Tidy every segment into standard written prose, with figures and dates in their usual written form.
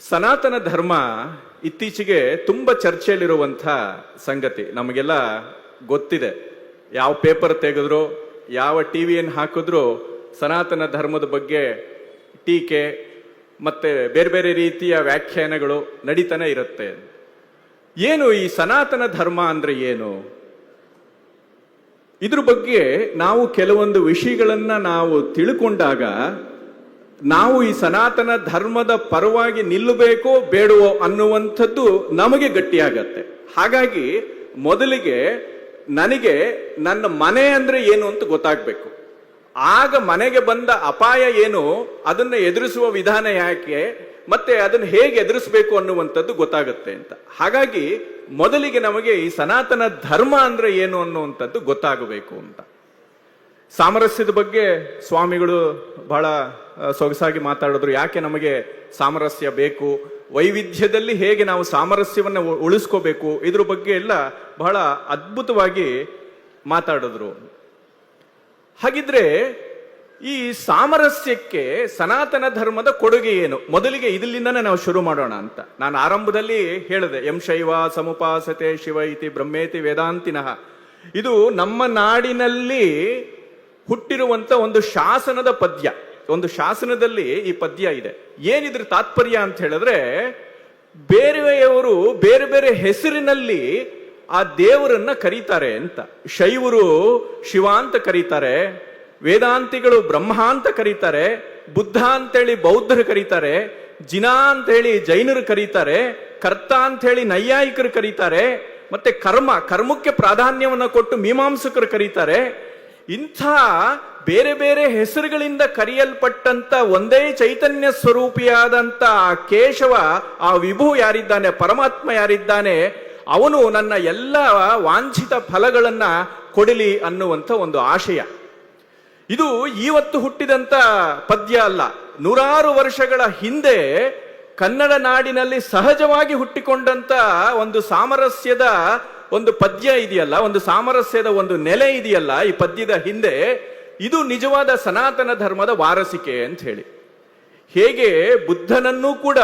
ಸನಾತನ ಧರ್ಮ ಇತ್ತೀಚೆಗೆ ತುಂಬ ಚರ್ಚೆಯಲ್ಲಿರುವಂಥ ಸಂಗತಿ ನಮಗೆಲ್ಲ ಗೊತ್ತಿದೆ. ಯಾವ ಪೇಪರ್ ತೆಗೆದ್ರು, ಯಾವ ಟಿವಿಯನ್ನು ಹಾಕಿದ್ರು ಸನಾತನ ಧರ್ಮದ ಬಗ್ಗೆ ಟೀಕೆ ಮತ್ತೆ ಬೇರೆ ಬೇರೆ ರೀತಿಯ ವ್ಯಾಖ್ಯಾನಗಳು ನಡೀತಾನೆ ಇರುತ್ತೆ. ಏನು ಈ ಸನಾತನ ಧರ್ಮ ಅಂದ್ರೆ ಏನು? ಇದ್ರ ಬಗ್ಗೆ ನಾವು ಕೆಲವೊಂದು ವಿಷಯಗಳನ್ನ ನಾವು ತಿಳ್ಕೊಂಡಾಗ ನಾವು ಈ ಸನಾತನ ಧರ್ಮದ ಪರವಾಗಿ ನಿಲ್ಲಬೇಕೋ ಬೇಡವೋ ಅನ್ನುವಂಥದ್ದು ನಮಗೆ ಗಟ್ಟಿಯಾಗತ್ತೆ. ಹಾಗಾಗಿ ಮೊದಲಿಗೆ ನನಗೆ ನನ್ನ ಮನೆ ಅಂದ್ರೆ ಏನು ಅಂತ ಗೊತ್ತಾಗಬೇಕು. ಆಗ ಮನೆಗೆ ಬಂದ ಅಪಾಯ ಏನು, ಅದನ್ನ ಎದುರಿಸುವ ವಿಧಾನ ಯಾಕೆ, ಮತ್ತೆ ಅದನ್ನು ಹೇಗೆ ಎದುರಿಸಬೇಕು ಅನ್ನುವಂಥದ್ದು ಗೊತ್ತಾಗುತ್ತೆ ಅಂತ. ಹಾಗಾಗಿ ಮೊದಲಿಗೆ ನಮಗೆ ಈ ಸನಾತನ ಧರ್ಮ ಅಂದ್ರೆ ಏನು ಅನ್ನುವಂಥದ್ದು ಗೊತ್ತಾಗಬೇಕು ಅಂತ. ಸಾಮರಸ್ಯದ ಬಗ್ಗೆ ಸ್ವಾಮಿಗಳು ಬಹಳ ಸೊಗಸಾಗಿ ಮಾತಾಡಿದ್ರು. ಯಾಕೆ ನಮಗೆ ಸಾಮರಸ್ಯ ಬೇಕು, ವೈವಿಧ್ಯದಲ್ಲಿ ಹೇಗೆ ನಾವು ಸಾಮರಸ್ಯವನ್ನು ಉಳಿಸ್ಕೋಬೇಕು, ಇದ್ರ ಬಗ್ಗೆ ಎಲ್ಲ ಬಹಳ ಅದ್ಭುತವಾಗಿ ಮಾತಾಡಿದ್ರು. ಹಾಗಿದ್ರೆ ಈ ಸಾಮರಸ್ಯಕ್ಕೆ ಸನಾತನ ಧರ್ಮದ ಕೊಡುಗೆ ಏನು? ಮೊದಲಿಗೆ ಇದರಿಂದನೇ ನಾವು ಶುರು ಮಾಡೋಣ ಅಂತ. ನಾನು ಆರಂಭದಲ್ಲಿ ಹೇಳಿದೆ, ಎಂ ಶೈವ ಸಮುಪಾಸತೆ ಶಿವ ಇತಿ ಬ್ರಹ್ಮೇತಿ ವೇದಾಂತಿನಃ. ಇದು ನಮ್ಮ ನಾಡಿನಲ್ಲಿ ಹುಟ್ಟಿರುವಂತ ಒಂದು ಶಾಸನದ ಪದ್ಯ. ಒಂದು ಶಾಸನದಲ್ಲಿ ಈ ಪದ್ಯ ಇದೆ. ಏನಿದ್ರ ತಾತ್ಪರ್ಯ ಅಂತ ಹೇಳಿದ್ರೆ, ಬೇರೆಯವರು ಬೇರೆ ಬೇರೆ ಹೆಸರಿನಲ್ಲಿ ಆ ದೇವರನ್ನ ಕರೀತಾರೆ ಅಂತ. ಶೈವರು ಶಿವ ಅಂತ ಕರೀತಾರೆ, ವೇದಾಂತಿಗಳು ಬ್ರಹ್ಮ ಅಂತ ಕರೀತಾರೆ, ಬುದ್ಧ ಅಂತೇಳಿ ಬೌದ್ಧರು ಕರೀತಾರೆ, ಜಿನಾ ಅಂತೇಳಿ ಜೈನರು ಕರೀತಾರೆ, ಕರ್ತ ಅಂತೇಳಿ ನೈಯಾಯಿಕರು ಕರೀತಾರೆ, ಮತ್ತೆ ಕರ್ಮಕ್ಕೆ ಪ್ರಾಧಾನ್ಯವನ್ನು ಕೊಟ್ಟು ಮೀಮಾಂಸಕರು ಕರೀತಾರೆ. ಇಂಥ ಬೇರೆ ಬೇರೆ ಹೆಸರುಗಳಿಂದ ಕರೆಯಲ್ಪಟ್ಟಂತ ಒಂದೇ ಚೈತನ್ಯ ಸ್ವರೂಪಿಯಾದಂತ ಆ ಕೇಶವ, ಆ ವಿಭು ಯಾರಿದ್ದಾನೆ, ಪರಮಾತ್ಮ ಯಾರಿದ್ದಾನೆ, ಅವನು ನನ್ನ ಎಲ್ಲ ವಾಂಛಿತ ಫಲಗಳನ್ನ ಕೊಡಲಿ ಅನ್ನುವಂಥ ಒಂದು ಆಶಯ. ಇದು ಇವತ್ತು ಹುಟ್ಟಿದಂತ ಪದ್ಯ ಅಲ್ಲ. ನೂರಾರು ವರ್ಷಗಳ ಹಿಂದೆ ಕನ್ನಡ ನಾಡಿನಲ್ಲಿ ಸಹಜವಾಗಿ ಹುಟ್ಟಿಕೊಂಡಂತ ಒಂದು ಸಾಮರಸ್ಯದ ಒಂದು ಪದ್ಯ ಇದೆಯಲ್ಲ, ಒಂದು ಸಾಮರಸ್ಯದ ಒಂದು ನೆಲೆ ಇದೆಯಲ್ಲ ಈ ಪದ್ಯದ ಹಿಂದೆ, ಇದು ನಿಜವಾದ ಸನಾತನ ಧರ್ಮದ ವಾರಸಿಕೆ ಅಂತ ಹೇಳಿ. ಹೇಗೆ ಬುದ್ಧನನ್ನೂ ಕೂಡ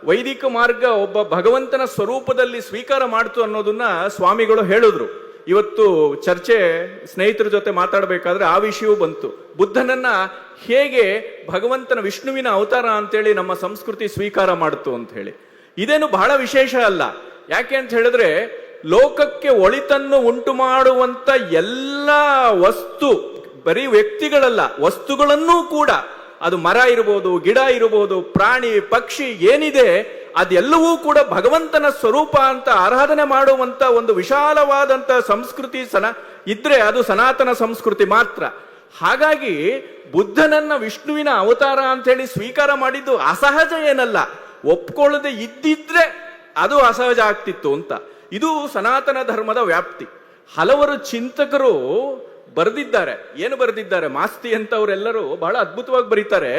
ವೈದಿಕ ಮಾರ್ಗ ಒಬ್ಬ ಭಗವಂತನ ಸ್ವರೂಪದಲ್ಲಿ ಸ್ವೀಕಾರ ಮಾಡ್ತು ಅನ್ನೋದನ್ನ ಸ್ವಾಮಿಗಳು ಹೇಳಿದ್ರು. ಇವತ್ತು ಚರ್ಚೆ ಸ್ನೇಹಿತರ ಜೊತೆ ಮಾತಾಡಬೇಕಾದ್ರೆ ಆ ವಿಷಯವೂ ಬಂತು. ಬುದ್ಧನನ್ನ ಹೇಗೆ ಭಗವಂತನ ವಿಷ್ಣುವಿನ ಅವತಾರ ಅಂತೇಳಿ ನಮ್ಮ ಸಂಸ್ಕೃತಿ ಸ್ವೀಕಾರ ಮಾಡ್ತು ಅಂತ ಹೇಳಿ. ಇದೇನು ಬಹಳ ವಿಶೇಷ ಅಲ್ಲ. ಯಾಕೆ ಅಂತ ಹೇಳಿದ್ರೆ, ಲೋಕಕ್ಕೆ ಒಳಿತನ್ನು ಉಂಟು ಮಾಡುವಂತ ಎಲ್ಲ ವಸ್ತು, ಬರೀ ವ್ಯಕ್ತಿಗಳಲ್ಲ, ವಸ್ತುಗಳನ್ನೂ ಕೂಡ, ಅದು ಮರ ಇರಬಹುದು, ಗಿಡ ಇರಬಹುದು, ಪ್ರಾಣಿ ಪಕ್ಷಿ ಏನಿದೆ ಅದೆಲ್ಲವೂ ಕೂಡ ಭಗವಂತನ ಸ್ವರೂಪ ಅಂತ ಆರಾಧನೆ ಮಾಡುವಂತ ಒಂದು ವಿಶಾಲವಾದಂತ ಸಂಸ್ಕೃತಿ ಇದ್ರೆ ಅದು ಸನಾತನ ಸಂಸ್ಕೃತಿ ಮಾತ್ರ. ಹಾಗಾಗಿ ಬುದ್ಧನನ್ನ ವಿಷ್ಣುವಿನ ಅವತಾರ ಅಂತ ಹೇಳಿ ಸ್ವೀಕಾರ ಮಾಡಿದ್ದು ಅಸಹಜ ಏನಲ್ಲ, ಒಪ್ಕೊಳ್ಳದೆ ಇದ್ದಿದ್ರೆ ಅದು ಅಸಹಜ ಆಗ್ತಿತ್ತು ಅಂತ. ಇದು ಸನಾತನ ಧರ್ಮದ ವ್ಯಾಪ್ತಿ. ಹಲವರು ಚಿಂತಕರು ಬರೆದಿದ್ದಾರೆ. ಏನು ಬರೆದಿದ್ದಾರೆ? ಮಾಸ್ತಿ ಅಂತ ಅವರೆಲ್ಲರೂ ಬಹಳ ಅದ್ಭುತವಾಗಿ ಬರೀತಾರೆ.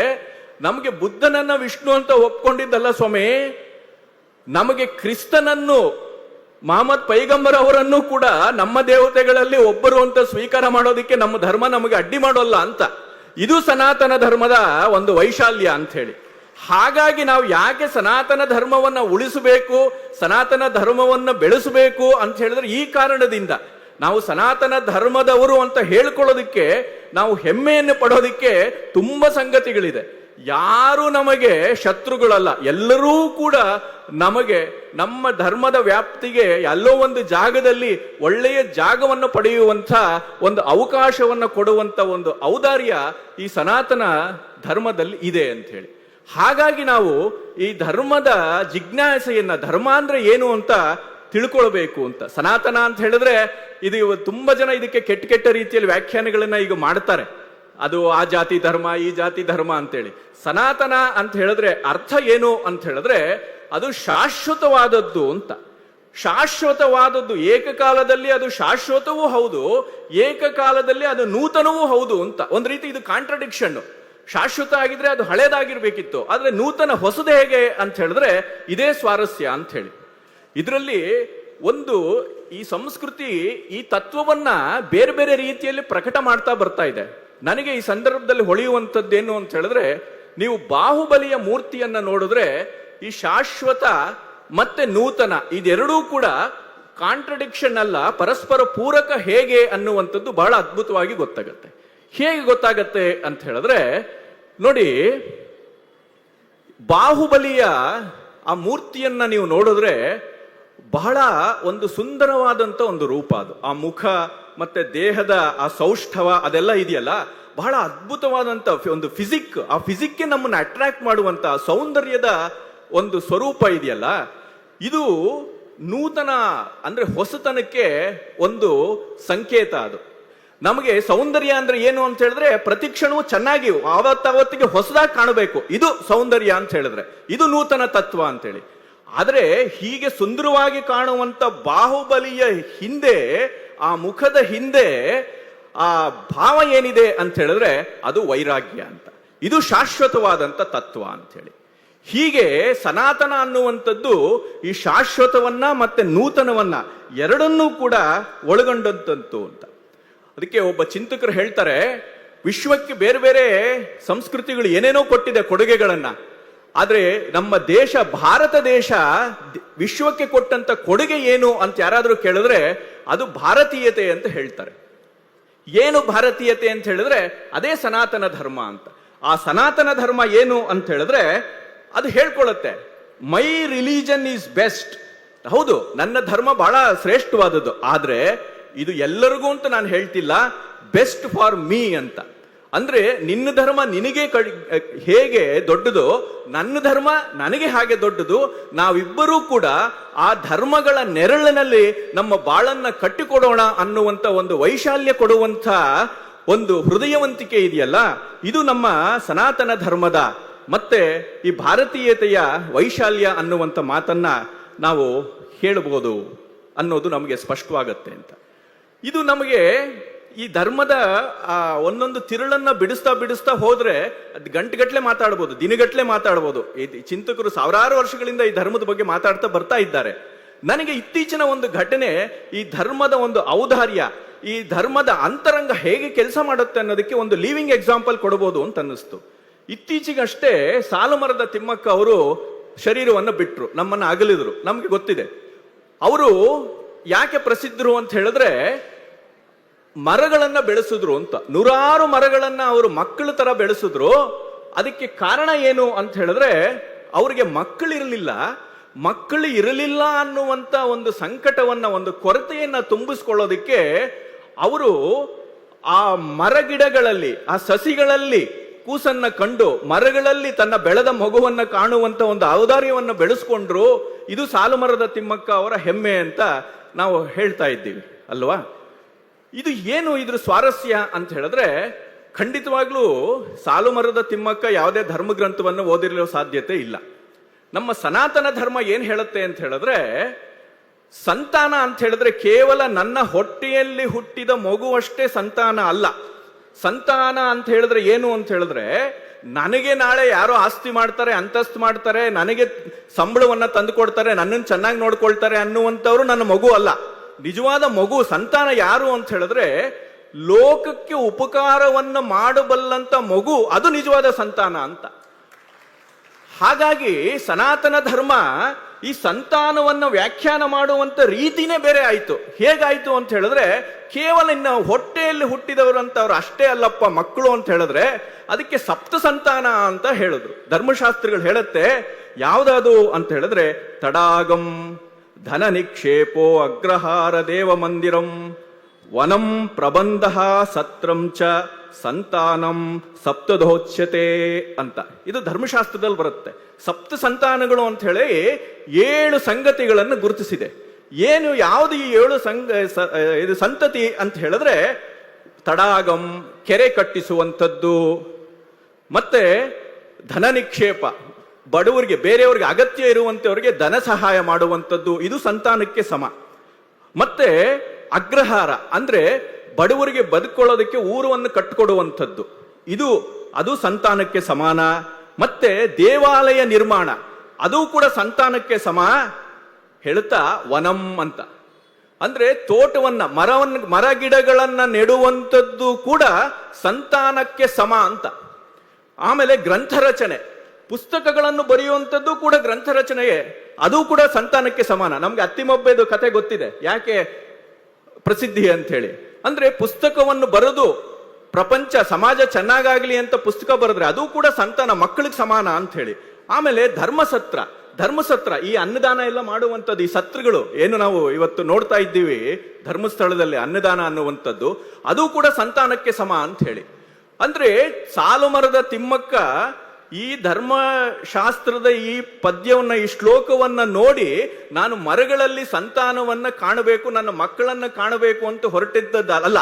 ನಮಗೆ ಬುದ್ಧನನ್ನ ವಿಷ್ಣು ಅಂತ ಒಪ್ಕೊಂಡಿದ್ದಲ್ಲ ಸ್ವಾಮಿ, ನಮಗೆ ಕ್ರಿಸ್ತನನ್ನು, ಮಹಮ್ಮದ್ ಪೈಗಂಬರ್ ಅವರನ್ನು ಕೂಡ ನಮ್ಮ ದೇವತೆಗಳಲ್ಲಿ ಒಬ್ಬರು ಅಂತ ಸ್ವೀಕಾರ ಮಾಡೋದಕ್ಕೆ ನಮ್ಮ ಧರ್ಮ ನಮಗೆ ಅಡ್ಡಿ ಮಾಡೋಲ್ಲ ಅಂತ. ಇದು ಸನಾತನ ಧರ್ಮದ ಒಂದು ವೈಶಾಲ್ಯ ಅಂತ ಹೇಳಿ. ಹಾಗಾಗಿ ನಾವು ಯಾಕೆ ಸನಾತನ ಧರ್ಮವನ್ನ ಉಳಿಸಬೇಕು, ಸನಾತನ ಧರ್ಮವನ್ನ ಬೆಳೆಸಬೇಕು ಅಂತ ಹೇಳಿದ್ರೆ ಈ ಕಾರಣದಿಂದ. ನಾವು ಸನಾತನ ಧರ್ಮದವರು ಅಂತ ಹೇಳ್ಕೊಳ್ಳೋದಿಕ್ಕೆ, ನಾವು ಹೆಮ್ಮೆಯನ್ನು ಪಡೋದಿಕ್ಕೆ ತುಂಬಾ ಸಂಗತಿಗಳಿದೆ. ಯಾರು ನಮಗೆ ಶತ್ರುಗಳಲ್ಲ, ಎಲ್ಲರೂ ಕೂಡ ನಮಗೆ ನಮ್ಮ ಧರ್ಮದ ವ್ಯಾಪ್ತಿಗೆ ಎಲ್ಲೋ ಒಂದು ಜಾಗದಲ್ಲಿ ಒಳ್ಳೆಯ ಜಾಗವನ್ನು ಪಡೆಯುವಂಥ ಒಂದು ಅವಕಾಶವನ್ನು ಕೊಡುವಂತ ಒಂದು ಔದಾರ್ಯ ಈ ಸನಾತನ ಧರ್ಮದಲ್ಲಿ ಇದೆ ಅಂತ ಹೇಳಿ. ಹಾಗಾಗಿ ನಾವು ಈ ಧರ್ಮದ ಜಿಜ್ಞಾಸೆಯನ್ನ, ಧರ್ಮ ಅಂದ್ರೆ ಏನು ಅಂತ ತಿಳ್ಕೊಳ್ಬೇಕು ಅಂತ. ಸನಾತನ ಅಂತ ಹೇಳಿದ್ರೆ ಇದು ತುಂಬಾ ಜನ ಇದಕ್ಕೆ ಕೆಟ್ಟ ಕೆಟ್ಟ ರೀತಿಯಲ್ಲಿ ವ್ಯಾಖ್ಯಾನಗಳನ್ನ ಈಗ ಮಾಡ್ತಾರೆ. ಅದು ಆ ಜಾತಿ ಧರ್ಮ, ಈ ಜಾತಿ ಧರ್ಮ ಅಂತೇಳಿ. ಸನಾತನ ಅಂತ ಹೇಳಿದ್ರೆ ಅರ್ಥ ಏನು ಅಂತ ಹೇಳಿದ್ರೆ, ಅದು ಶಾಶ್ವತವಾದದ್ದು ಅಂತ. ಶಾಶ್ವತವಾದದ್ದು, ಏಕಕಾಲದಲ್ಲಿ ಅದು ಶಾಶ್ವತವೂ ಹೌದು, ಏಕಕಾಲದಲ್ಲಿ ಅದು ನೂತನವೂ ಹೌದು ಅಂತ. ಒಂದ್ ರೀತಿ ಇದು ಕಾಂಟ್ರಡಿಕ್ಷನ್. ಶಾಶ್ವತ ಆಗಿದ್ರೆ ಅದು ಹಳೇದಾಗಿರ್ಬೇಕಿತ್ತು, ಆದ್ರೆ ನೂತನ ಹೊಸದು ಹೇಗೆ ಅಂತ ಹೇಳಿದ್ರೆ ಇದೇ ಸ್ವಾರಸ್ಯ ಅಂತ ಹೇಳಿ. ಇದರಲ್ಲಿ ಒಂದು ಈ ಸಂಸ್ಕೃತಿ ಈ ತತ್ವವನ್ನ ಬೇರೆ ಬೇರೆ ರೀತಿಯಲ್ಲಿ ಪ್ರಕಟ ಮಾಡ್ತಾ ಬರ್ತಾ ಇದೆ. ನನಗೆ ಈ ಸಂದರ್ಭದಲ್ಲಿ ಹೊಳೆಯುವಂಥದ್ದೇನು ಅಂತ ಹೇಳಿದ್ರೆ, ನೀವು ಬಾಹುಬಲಿಯ ಮೂರ್ತಿಯನ್ನ ನೋಡಿದ್ರೆ ಈ ಶಾಶ್ವತ ಮತ್ತೆ ನೂತನ ಇದೆರಡೂ ಕೂಡ ಕಾಂಟ್ರಡಿಕ್ಷನ್ ಅಲ್ಲ, ಪರಸ್ಪರ ಪೂರಕ ಹೇಗೆ ಅನ್ನುವಂಥದ್ದು ಬಹಳ ಅದ್ಭುತವಾಗಿ ಗೊತ್ತಾಗತ್ತೆ. ಹೇಗೆ ಗೊತ್ತಾಗತ್ತೆ ಅಂತ ಹೇಳಿದ್ರೆ ನೋಡಿ, ಬಾಹುಬಲಿಯ ಆ ಮೂರ್ತಿಯನ್ನ ನೀವು ನೋಡಿದ್ರೆ ಬಹಳ ಒಂದು ಸುಂದರವಾದಂತ ಒಂದು ರೂಪ ಅದು. ಆ ಮುಖ ಮತ್ತೆ ದೇಹದ ಆ ಸೌಷ್ಠವ ಅದೆಲ್ಲ ಇದೆಯಲ್ಲ, ಬಹಳ ಅದ್ಭುತವಾದಂತ ಒಂದು ಫಿಸಿಕ್. ಆ ಫಿಸಿಕ್ಗೆ ನಮ್ಮನ್ನು ಅಟ್ರಾಕ್ಟ್ ಮಾಡುವಂತ ಸೌಂದರ್ಯದ ಒಂದು ಸ್ವರೂಪ ಇದೆಯಲ್ಲ, ಇದು ನೂತನ ಅಂದ್ರೆ ಹೊಸತನಕ್ಕೆ ಒಂದು ಸಂಕೇತ. ಅದು ನಮಗೆ ಸೌಂದರ್ಯ ಅಂದ್ರೆ ಏನು ಅಂತ ಹೇಳಿದ್ರೆ ಪ್ರತಿ ಕ್ಷಣವೂ ಚೆನ್ನಾಗಿ ಆವತ್ತಾವತ್ತಿಗೆ ಹೊಸದಾಗಿ ಕಾಣಬೇಕು, ಇದು ಸೌಂದರ್ಯ ಅಂತ ಹೇಳಿದ್ರೆ, ಇದು ನೂತನ ತತ್ವ ಅಂತೇಳಿ. ಆದ್ರೆ ಹೀಗೆ ಸುಂದರವಾಗಿ ಕಾಣುವಂತ ಬಾಹುಬಲಿಯ ಹಿಂದೆ, ಆ ಮುಖದ ಹಿಂದೆ ಆ ಭಾವ ಏನಿದೆ ಅಂತ ಹೇಳಿದ್ರೆ ಅದು ವೈರಾಗ್ಯ ಅಂತ. ಇದು ಶಾಶ್ವತವಾದಂತ ತತ್ವ ಅಂತ ಹೇಳಿ. ಹೀಗೆ ಸನಾತನ ಅನ್ನುವಂಥದ್ದು ಈ ಶಾಶ್ವತವನ್ನ ಮತ್ತೆ ನೂತನವನ್ನ ಎರಡನ್ನೂ ಕೂಡ ಒಳಗೊಂಡಂತದ್ದು ಅಂತ. ಅದಕ್ಕೆ ಒಬ್ಬ ಚಿಂತಕರು ಹೇಳ್ತಾರೆ, ವಿಶ್ವಕ್ಕೆ ಬೇರೆ ಬೇರೆ ಸಂಸ್ಕೃತಿಗಳು ಏನೇನೋ ಕೊಟ್ಟಿದೆ ಕೊಡುಗೆಗಳನ್ನ, ಆದ್ರೆ ನಮ್ಮ ದೇಶ ಭಾರತ ದೇಶ ವಿಶ್ವಕ್ಕೆ ಕೊಟ್ಟಂತ ಕೊಡುಗೆ ಏನು ಅಂತ ಯಾರಾದ್ರೂ ಕೇಳಿದ್ರೆ ಅದು ಭಾರತೀಯತೆ ಅಂತ ಹೇಳ್ತಾರೆ. ಏನು ಭಾರತೀಯತೆ ಅಂತ ಹೇಳಿದ್ರೆ ಅದೇ ಸನಾತನ ಧರ್ಮ ಅಂತ. ಆ ಸನಾತನ ಧರ್ಮ ಏನು ಅಂತ ಹೇಳಿದ್ರೆ ಅದು ಹೇಳ್ಕೊಳ್ಳುತ್ತೆ, ಮೈ ರಿಲಿಜನ್ ಈಸ್ ಬೆಸ್ಟ್. ಹೌದು, ನನ್ನ ಧರ್ಮ ಬಹಳ ಶ್ರೇಷ್ಠವಾದದ್ದು, ಆದ್ರೆ ಇದು ಎಲ್ಲರಿಗೂ ಅಂತ ನಾನು ಹೇಳ್ತಿಲ್ಲ, ಬೆಸ್ಟ್ ಫಾರ್ ಮೀ ಅಂತ. ಅಂದ್ರೆ ನಿನ್ನ ಧರ್ಮ ನಿನಗೆ ಹೇಗೆ ದೊಡ್ಡದು, ನನ್ನ ಧರ್ಮ ನನಗೆ ಹಾಗೆ ದೊಡ್ಡದು. ನಾವಿಬ್ಬರೂ ಕೂಡ ಆ ಧರ್ಮಗಳ ನೆರಳಿನಲ್ಲಿ ನಮ್ಮ ಬಾಳನ್ನ ಕಟ್ಟಿಕೊಡೋಣ ಅನ್ನುವಂತ ಒಂದು ವೈಶಾಲ್ಯ ಕೊಡುವಂತ ಒಂದು ಹೃದಯವಂತಿಕೆ ಇದೆಯಲ್ಲ, ಇದು ನಮ್ಮ ಸನಾತನ ಧರ್ಮದ ಮತ್ತೆ ಈ ಭಾರತೀಯತೆಯ ವೈಶಾಲ್ಯ ಅನ್ನುವಂಥ ಮಾತನ್ನ ನಾವು ಹೇಳಬಹುದು ಅನ್ನೋದು ನಮಗೆ ಸ್ಪಷ್ಟವಾಗತ್ತೆ ಅಂತ. ಇದು ನಮಗೆ ಈ ಧರ್ಮದ ಒಂದೊಂದು ತಿರುಳನ್ನ ಬಿಡಿಸ್ತಾ ಬಿಡಿಸ್ತಾ ಹೋದ್ರೆ ಅದು ಗಂಟೆಗಟ್ಲೆ ಮಾತಾಡ್ಬೋದು, ದಿನಗಟ್ಲೆ ಮಾತಾಡ್ಬೋದು. ಈ ಚಿಂತಕರು ಸಾವಿರಾರು ವರ್ಷಗಳಿಂದ ಈ ಧರ್ಮದ ಬಗ್ಗೆ ಮಾತಾಡ್ತಾ ಬರ್ತಾ ಇದ್ದಾರೆ. ನನಗೆ ಇತ್ತೀಚಿನ ಒಂದು ಘಟನೆ ಈ ಧರ್ಮದ ಒಂದು ಔದಾರ್ಯ, ಈ ಧರ್ಮದ ಅಂತರಂಗ ಹೇಗೆ ಕೆಲಸ ಮಾಡುತ್ತೆ ಅನ್ನೋದಕ್ಕೆ ಒಂದು ಲಿವಿಂಗ್ ಎಕ್ಸಾಂಪಲ್ ಕೊಡಬಹುದು ಅಂತ ಅನ್ನಿಸ್ತು. ಇತ್ತೀಚೆಗಷ್ಟೇ ಸಾಲುಮರದ ತಿಮ್ಮಕ್ಕ ಅವರು ಶರೀರವನ್ನು ಬಿಟ್ರು, ನಮ್ಮನ್ನ ಅಗಲಿದ್ರು. ನಮ್ಗೆ ಗೊತ್ತಿದೆ ಅವರು ಯಾಕೆ ಪ್ರಸಿದ್ಧರು ಅಂತ ಹೇಳಿದ್ರೆ ಮರಗಳನ್ನ ಬೆಳೆಸಿದ್ರು ಅಂತ. ನೂರಾರು ಮರಗಳನ್ನ ಅವರು ಮಕ್ಕಳ ತರ ಬೆಳೆಸಿದ್ರು. ಅದಕ್ಕೆ ಕಾರಣ ಏನು ಅಂತ ಹೇಳಿದ್ರೆ ಅವ್ರಿಗೆ ಮಕ್ಕಳು ಇರಲಿಲ್ಲ ಅನ್ನುವಂತ ಒಂದು ಸಂಕಟವನ್ನ, ಒಂದು ಕೊರತೆಯನ್ನ ತುಂಬಿಸ್ಕೊಳ್ಳೋದಿಕ್ಕೆ ಅವರು ಆ ಮರಗಿಡಗಳಲ್ಲಿ, ಆ ಸಸಿಗಳಲ್ಲಿ ಕೂಸನ್ನ ಕಂಡು ಮರಗಳಲ್ಲಿ ತನ್ನ ಬೆಳೆದ ಮಗುವನ್ನ ಕಾಣುವಂತ ಒಂದು ಔದಾರ್ಯವನ್ನು ಬೆಳೆಸ್ಕೊಂಡ್ರು. ಇದು ಸಾಲುಮರದ ತಿಮ್ಮಕ್ಕ ಅವರ ಹೆಮ್ಮೆ ಅಂತ ನಾವು ಹೇಳ್ತಾ ಇದ್ದೀವಿ ಅಲ್ವಾ. ಇದು ಏನು ಇದ್ರ ಸ್ವಾರಸ್ಯ ಅಂತ ಹೇಳಿದ್ರೆ, ಖಂಡಿತವಾಗ್ಲೂ ಸಾಲುಮರದ ತಿಮ್ಮಕ್ಕ ಯಾವುದೇ ಧರ್ಮ ಗ್ರಂಥವನ್ನು ಓದಿರಲು ಸಾಧ್ಯತೆ ಇಲ್ಲ. ನಮ್ಮ ಸನಾತನ ಧರ್ಮ ಏನ್ ಹೇಳುತ್ತೆ ಅಂತ ಹೇಳಿದ್ರೆ, ಸಂತಾನ ಅಂತ ಹೇಳಿದ್ರೆ ಕೇವಲ ನನ್ನ ಹೊಟ್ಟೆಯಲ್ಲಿ ಹುಟ್ಟಿದ ಮಗುವಷ್ಟೇ ಸಂತಾನ ಅಲ್ಲ. ಸಂತಾನ ಅಂತ ಹೇಳಿದ್ರೆ ಏನು ಅಂತ ಹೇಳಿದ್ರೆ, ನನಗೆ ನಾಳೆ ಯಾರೋ ಆಸ್ತಿ ಮಾಡ್ತಾರೆ, ಅಂತಸ್ತು ಮಾಡ್ತಾರೆ, ನನಗೆ ಸಂಬಳವನ್ನ ತಂದು ಕೊಡ್ತಾರೆ, ನನ್ನನ್ನು ಚೆನ್ನಾಗಿ ನೋಡ್ಕೊಳ್ತಾರೆ ಅನ್ನುವಂಥವ್ರು ನನ್ನ ಮಗು ಅಲ್ಲ. ನಿಜವಾದ ಮಗು, ಸಂತಾನ ಯಾರು ಅಂತ ಹೇಳಿದ್ರೆ ಲೋಕಕ್ಕೆ ಉಪಕಾರವನ್ನ ಮಾಡಬಲ್ಲಂತ ಮಗು, ಅದು ನಿಜವಾದ ಸಂತಾನ ಅಂತ. ಹಾಗಾಗಿ ಸನಾತನ ಧರ್ಮ ಈ ಸಂತಾನವನ್ನ ವ್ಯಾಖ್ಯಾನ ಮಾಡುವಂತ ರೀತಿನೇ ಬೇರೆ ಆಯ್ತು. ಹೇಗಾಯ್ತು ಅಂತ ಹೇಳಿದ್ರೆ, ಕೇವಲ ಇನ್ನು ಹೊಟ್ಟೆಯಲ್ಲಿ ಹುಟ್ಟಿದವರು ಅಂತವ್ರು ಅಷ್ಟೇ ಅಲ್ಲಪ್ಪ ಮಕ್ಕಳು ಅಂತ ಹೇಳಿದ್ರೆ ಅದಕ್ಕೆ ಸಪ್ತ ಸಂತಾನ ಅಂತ ಹೇಳಿದ್ರು. ಧರ್ಮಶಾಸ್ತ್ರಗಳು ಹೇಳುತ್ತೆ ಯಾವ್ದಾದು ಅಂತ ಹೇಳಿದ್ರೆ, ತಡಾಗಂ ಧನ ನಿಕ್ಷೇಪೋ ಅಗ್ರಹಾರ ದೇವ ಮಂದಿರಂ ವನಂ ಪ್ರಬಂಧ ಸತ್ರಂ ಚ ಸಂತಾನಂ ಸಪ್ತದೋಚ್ಯತೆ ಅಂತ. ಇದು ಧರ್ಮಶಾಸ್ತ್ರದಲ್ಲಿ ಬರುತ್ತೆ. ಸಪ್ತ ಸಂತಾನಗಳು ಅಂತ ಹೇಳಿ 7 ಸಂಗತಿಗಳನ್ನು ಗುರುತಿಸಿದೆ. ಏನು ಯಾವುದು ಈ 7 ಇದು ಸಂತತಿ ಅಂತ ಹೇಳಿದ್ರೆ, ತಡಾಗಂ ಕೆರೆ ಕಟ್ಟಿಸುವಂಥದ್ದು, ಮತ್ತೆ ಧನ ನಿಕ್ಷೇಪ ಬಡವರಿಗೆ, ಬೇರೆಯವರಿಗೆ ಅಗತ್ಯ ಇರುವಂತವರಿಗೆ ಧನ ಸಹಾಯ ಮಾಡುವಂಥದ್ದು, ಇದು ಸಂತಾನಕ್ಕೆ ಸಮ. ಮತ್ತೆ ಅಗ್ರಹಾರ ಅಂದ್ರೆ ಬಡವರಿಗೆ ಬದುಕೊಳ್ಳೋದಕ್ಕೆ ಊರವನ್ನು ಕಟ್ಟಿಕೊಡುವಂಥದ್ದು, ಅದು ಸಂತಾನಕ್ಕೆ ಸಮಾನ. ಮತ್ತೆ ದೇವಾಲಯ ನಿರ್ಮಾಣ, ಅದು ಕೂಡ ಸಂತಾನಕ್ಕೆ ಸಮ. ಹೇಳುತ್ತಾ ವನಂ ಅಂತ ಅಂದ್ರೆ ತೋಟವನ್ನ, ಮರ ಗಿಡಗಳನ್ನ ನೆಡುವಂಥದ್ದು ಕೂಡ ಸಂತಾನಕ್ಕೆ ಸಮ ಅಂತ. ಆಮೇಲೆ ಗ್ರಂಥ ರಚನೆ, ಪುಸ್ತಕಗಳನ್ನು ಬರೆಯುವಂಥದ್ದು ಕೂಡ ಗ್ರಂಥ ರಚನೆಯೇ, ಅದು ಕೂಡ ಸಂತಾನಕ್ಕೆ ಸಮಾನ. ನಮ್ಗೆ ಅತ್ತಿಮಬ್ಬೆದು ಕತೆ ಗೊತ್ತಿದೆ, ಯಾಕೆ ಪ್ರಸಿದ್ಧಿ ಅಂತ ಹೇಳಿ. ಅಂದ್ರೆ ಪುಸ್ತಕವನ್ನು ಬರೆದು ಪ್ರಪಂಚ ಸಮಾಜ ಚೆನ್ನಾಗಾಗ್ಲಿ ಅಂತ ಪುಸ್ತಕ ಬರೆದ್ರೆ ಅದು ಕೂಡ ಸಂತಾನ ಮಕ್ಕಳಿಗೆ ಸಮಾನ ಅಂತ ಹೇಳಿ. ಆಮೇಲೆ ಧರ್ಮಸತ್ರ ಈ ಅನ್ನದಾನ ಎಲ್ಲ ಮಾಡುವಂಥದ್ದು, ಈ ಸತ್ರಗಳು ಏನು ನಾವು ಇವತ್ತು ನೋಡ್ತಾ ಇದ್ದೀವಿ ಧರ್ಮಸ್ಥಳದಲ್ಲಿ ಅನ್ನದಾನ ಅನ್ನುವಂಥದ್ದು, ಅದು ಕೂಡ ಸಂತಾನಕ್ಕೆ ಸಮ ಅಂತ ಹೇಳಿ. ಅಂದ್ರೆ ಸಾಲು ಮರದ ತಿಮ್ಮಕ್ಕ ಈ ಧರ್ಮಶಾಸ್ತ್ರದ ಈ ಪದ್ಯವನ್ನ, ಈ ಶ್ಲೋಕವನ್ನ ನೋಡಿ ನಾನು ಮರಗಳಲ್ಲಿ ಸಂತಾನವನ್ನ ಕಾಣಬೇಕು, ನನ್ನ ಮಕ್ಕಳನ್ನ ಕಾಣಬೇಕು ಅಂತ ಹೊರಟಿದ್ದಲ್ಲ,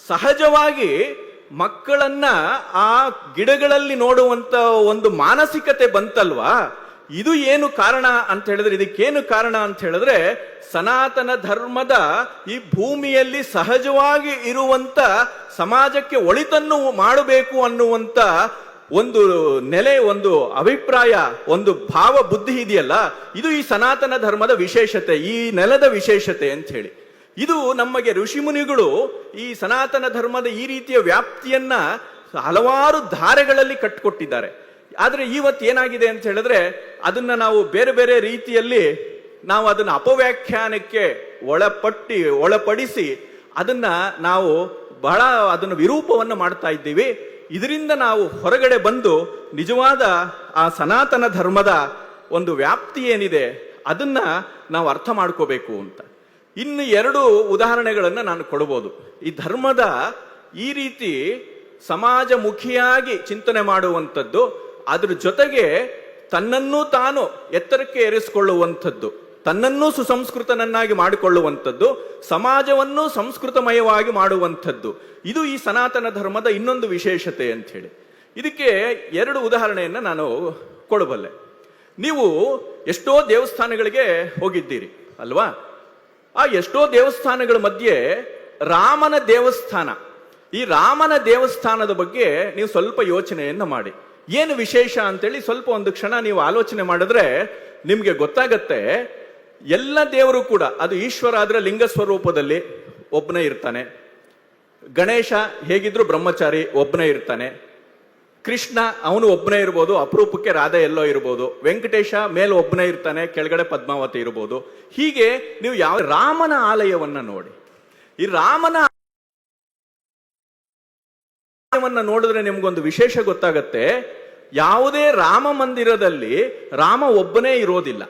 ಸಹಜವಾಗಿ ಮಕ್ಕಳನ್ನ ಆ ಗಿಡಗಳಲ್ಲಿ ನೋಡುವಂತ ಒಂದು ಮಾನಸಿಕತೆ ಬಂತಲ್ವಾ. ಇದು ಏನು ಕಾರಣ ಅಂತ ಹೇಳಿದ್ರೆ, ಇದಕ್ಕೇನು ಕಾರಣ ಅಂತ ಹೇಳಿದ್ರೆ, ಸನಾತನ ಧರ್ಮದ ಈ ಭೂಮಿಯಲ್ಲಿ ಸಹಜವಾಗಿ ಇರುವಂತ ಸಮಾಜಕ್ಕೆ ಒಳಿತನ್ನು ಮಾಡಬೇಕು ಅನ್ನುವಂತ ಒಂದು ನೆಲೆ, ಒಂದು ಅಭಿಪ್ರಾಯ, ಒಂದು ಭಾವ ಬುದ್ಧಿ ಇದೆಯಲ್ಲ, ಇದು ಈ ಸನಾತನ ಧರ್ಮದ ವಿಶೇಷತೆ, ಈ ನೆಲದ ವಿಶೇಷತೆ ಅಂತ ಹೇಳಿ. ಇದು ನಮಗೆ ಋಷಿಮುನಿಗಳು ಈ ಸನಾತನ ಧರ್ಮದ ಈ ರೀತಿಯ ವ್ಯಾಪ್ತಿಯನ್ನ ಹಲವಾರು ಧಾರೆಗಳಲ್ಲಿ ಕಟ್ಟಿಕೊಟ್ಟಿದ್ದಾರೆ. ಆದ್ರೆ ಇವತ್ತು ಏನಾಗಿದೆ ಅಂತ ಹೇಳಿದ್ರೆ, ಅದನ್ನ ನಾವು ಬೇರೆ ಬೇರೆ ರೀತಿಯಲ್ಲಿ ನಾವು ಅದನ್ನ ಅಪವ್ಯಾಖ್ಯಾನಕ್ಕೆ ಒಳಪಡಿಸಿ ಅದನ್ನ ನಾವು ಬಹಳ ಅದನ್ನು ವಿರೂಪವನ್ನು ಮಾಡ್ತಾ ಇದ್ದೀವಿ. ಇದರಿಂದ ನಾವು ಹೊರಗಡೆ ಬಂದು ನಿಜವಾದ ಆ ಸನಾತನ ಧರ್ಮದ ಒಂದು ವ್ಯಾಪ್ತಿ ಏನಿದೆ ಅದನ್ನ ನಾವು ಅರ್ಥ ಮಾಡ್ಕೋಬೇಕು ಅಂತ. ಇನ್ನು 2 ಉದಾಹರಣೆಗಳನ್ನ ನಾನು ಕೊಡಬಹುದು. ಈ ಧರ್ಮದ ಈ ರೀತಿ ಸಮಾಜಮುಖಿಯಾಗಿ ಚಿಂತನೆ ಮಾಡುವಂಥದ್ದು, ಅದ್ರ ಜೊತೆಗೆ ತನ್ನನ್ನು ತಾನು ಎತ್ತರಕ್ಕೆ ಏರಿಸಿಕೊಳ್ಳುವಂಥದ್ದು, ತನ್ನನ್ನು ಸುಸಂಸ್ಕೃತನನ್ನಾಗಿ ಮಾಡಿಕೊಳ್ಳುವಂಥದ್ದು, ಸಮಾಜವನ್ನು ಸಂಸ್ಕೃತಮಯವಾಗಿ ಮಾಡುವಂಥದ್ದು, ಇದು ಈ ಸನಾತನ ಧರ್ಮದ ಇನ್ನೊಂದು ವಿಶೇಷತೆ ಅಂತ ಹೇಳಿ. ಇದಕ್ಕೆ 2 ಉದಾಹರಣೆಯನ್ನ ನಾನು ಕೊಡಬಲ್ಲೆ. ನೀವು ಎಷ್ಟೋ ದೇವಸ್ಥಾನಗಳಿಗೆ ಹೋಗಿದ್ದೀರಿ ಅಲ್ವಾ? ಆ ಎಷ್ಟೋ ದೇವಸ್ಥಾನಗಳ ಮಧ್ಯೆ ರಾಮನ ದೇವಸ್ಥಾನ, ಈ ರಾಮನ ದೇವಸ್ಥಾನದ ಬಗ್ಗೆ ನೀವು ಸ್ವಲ್ಪ ಯೋಚನೆಯನ್ನ ಮಾಡಿ. ಏನು ವಿಶೇಷ ಅಂತೇಳಿ ಸ್ವಲ್ಪ ಒಂದು ಕ್ಷಣ ನೀವು ಆಲೋಚನೆ ಮಾಡಿದ್ರೆ ನಿಮ್ಗೆ ಗೊತ್ತಾಗತ್ತೆ. ಎಲ್ಲ ದೇವರು ಕೂಡ, ಅದು ಈಶ್ವರ ಆದ್ರೆ ಲಿಂಗ ಸ್ವರೂಪದಲ್ಲಿ ಒಬ್ಬನೇ ಇರ್ತಾನೆ, ಗಣೇಶ ಹೇಗಿದ್ರು ಬ್ರಹ್ಮಚಾರಿ ಒಬ್ಬನೇ ಇರ್ತಾನೆ, ಕೃಷ್ಣ ಅವನು ಒಬ್ಬನೇ ಇರ್ಬೋದು, ಅಪರೂಪಕ್ಕೆ ರಾಧೆ ಎಲ್ಲೋ ಇರ್ಬೋದು, ವೆಂಕಟೇಶ ಮೇಲೆ ಒಬ್ಬನೇ ಇರ್ತಾನೆ, ಕೆಳಗಡೆ ಪದ್ಮಾವತಿ ಇರ್ಬೋದು. ಹೀಗೆ ನೀವು ಯಾವ ರಾಮನ ಆಲಯವನ್ನ ನೋಡಿ, ಈ ರಾಮನ ಆಲಯವನ್ನ ನೋಡಿದ್ರೆ ನಿಮ್ಗೊಂದು ವಿಶೇಷ ಗೊತ್ತಾಗತ್ತೆ. ಯಾವುದೇ ರಾಮ ಮಂದಿರದಲ್ಲಿ ರಾಮ ಒಬ್ಬನೇ ಇರೋದಿಲ್ಲ,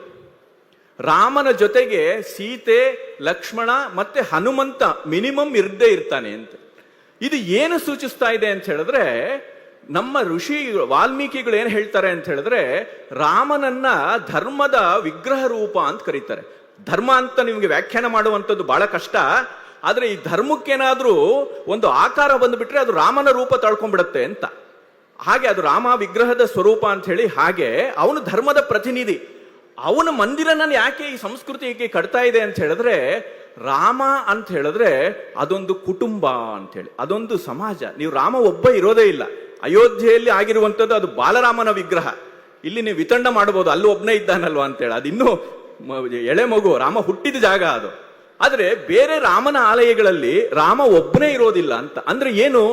ರಾಮನ ಜೊತೆಗೆ ಸೀತೆ, ಲಕ್ಷ್ಮಣ ಮತ್ತೆ ಹನುಮಂತ ಮಿನಿಮಮ್ ಇರ್ದೇ ಇರ್ತಾನೆ ಅಂತ. ಇದು ಏನು ಸೂಚಿಸ್ತಾ ಇದೆ ಅಂತ ಹೇಳಿದ್ರೆ, ನಮ್ಮ ಋಷಿ ವಾಲ್ಮೀಕಿಗಳು ಏನ್ ಹೇಳ್ತಾರೆ ಅಂತ ಹೇಳಿದ್ರೆ, ರಾಮನನ್ನ ಧರ್ಮದ ವಿಗ್ರಹ ರೂಪ ಅಂತ ಕರೀತಾರೆ. ಧರ್ಮ ಅಂತ ನಿಮ್ಗೆ ವ್ಯಾಖ್ಯಾನ ಮಾಡುವಂಥದ್ದು ಬಹಳ ಕಷ್ಟ. ಆದ್ರೆ ಈ ಧರ್ಮಕ್ಕೇನಾದ್ರೂ ಒಂದು ಆಕಾರ ಬಂದ್ಬಿಟ್ರೆ ಅದು ರಾಮನ ರೂಪ ತಳ್ಕೊಂಡ್ಬಿಡತ್ತೆ ಅಂತ. ಹಾಗೆ ಅದು ರಾಮ ವಿಗ್ರಹದ ಸ್ವರೂಪ ಅಂತ ಹೇಳಿ, ಹಾಗೆ ಅವನು ಧರ್ಮದ ಪ್ರತಿನಿಧಿ. ಅವನ ಮಂದಿರನ ಯಾಕೆ ಈ ಸಂಸ್ಕೃತಿಗೆ ಕಟ್ತಾ ಇದೆ ಅಂತ ಹೇಳಿದ್ರೆ, ರಾಮ ಅಂತ ಹೇಳಿದ್ರೆ ಅದೊಂದು ಕುಟುಂಬ ಅಂತ ಹೇಳಿ, ಅದೊಂದು ಸಮಾಜ. ನೀವು ರಾಮ ಒಬ್ಬ ಇರೋದೇ ಇಲ್ಲ. ಅಯೋಧ್ಯೆಯಲ್ಲಿ ಆಗಿರುವಂಥದ್ದು ಅದು ಬಾಲರಾಮನ ವಿಗ್ರಹ. ಇಲ್ಲಿ ನೀವು ವಿತಂಡ ಮಾಡಬಹುದು, ಅಲ್ಲೂ ಒಬ್ಬನೇ ಇದ್ದಾನಲ್ವಾ ಅಂತೇಳಿ, ಅದಿನ್ನೂ ಎಳೆ ಮಗು, ರಾಮ ಹುಟ್ಟಿದ ಜಾಗ ಅದು. ಆದ್ರೆ ಬೇರೆ ರಾಮನ ಆಲಯಗಳಲ್ಲಿ ರಾಮ ಒಬ್ಬನೇ ಇರೋದಿಲ್ಲ ಅಂತ. ಅಂದ್ರೆ ಏನು?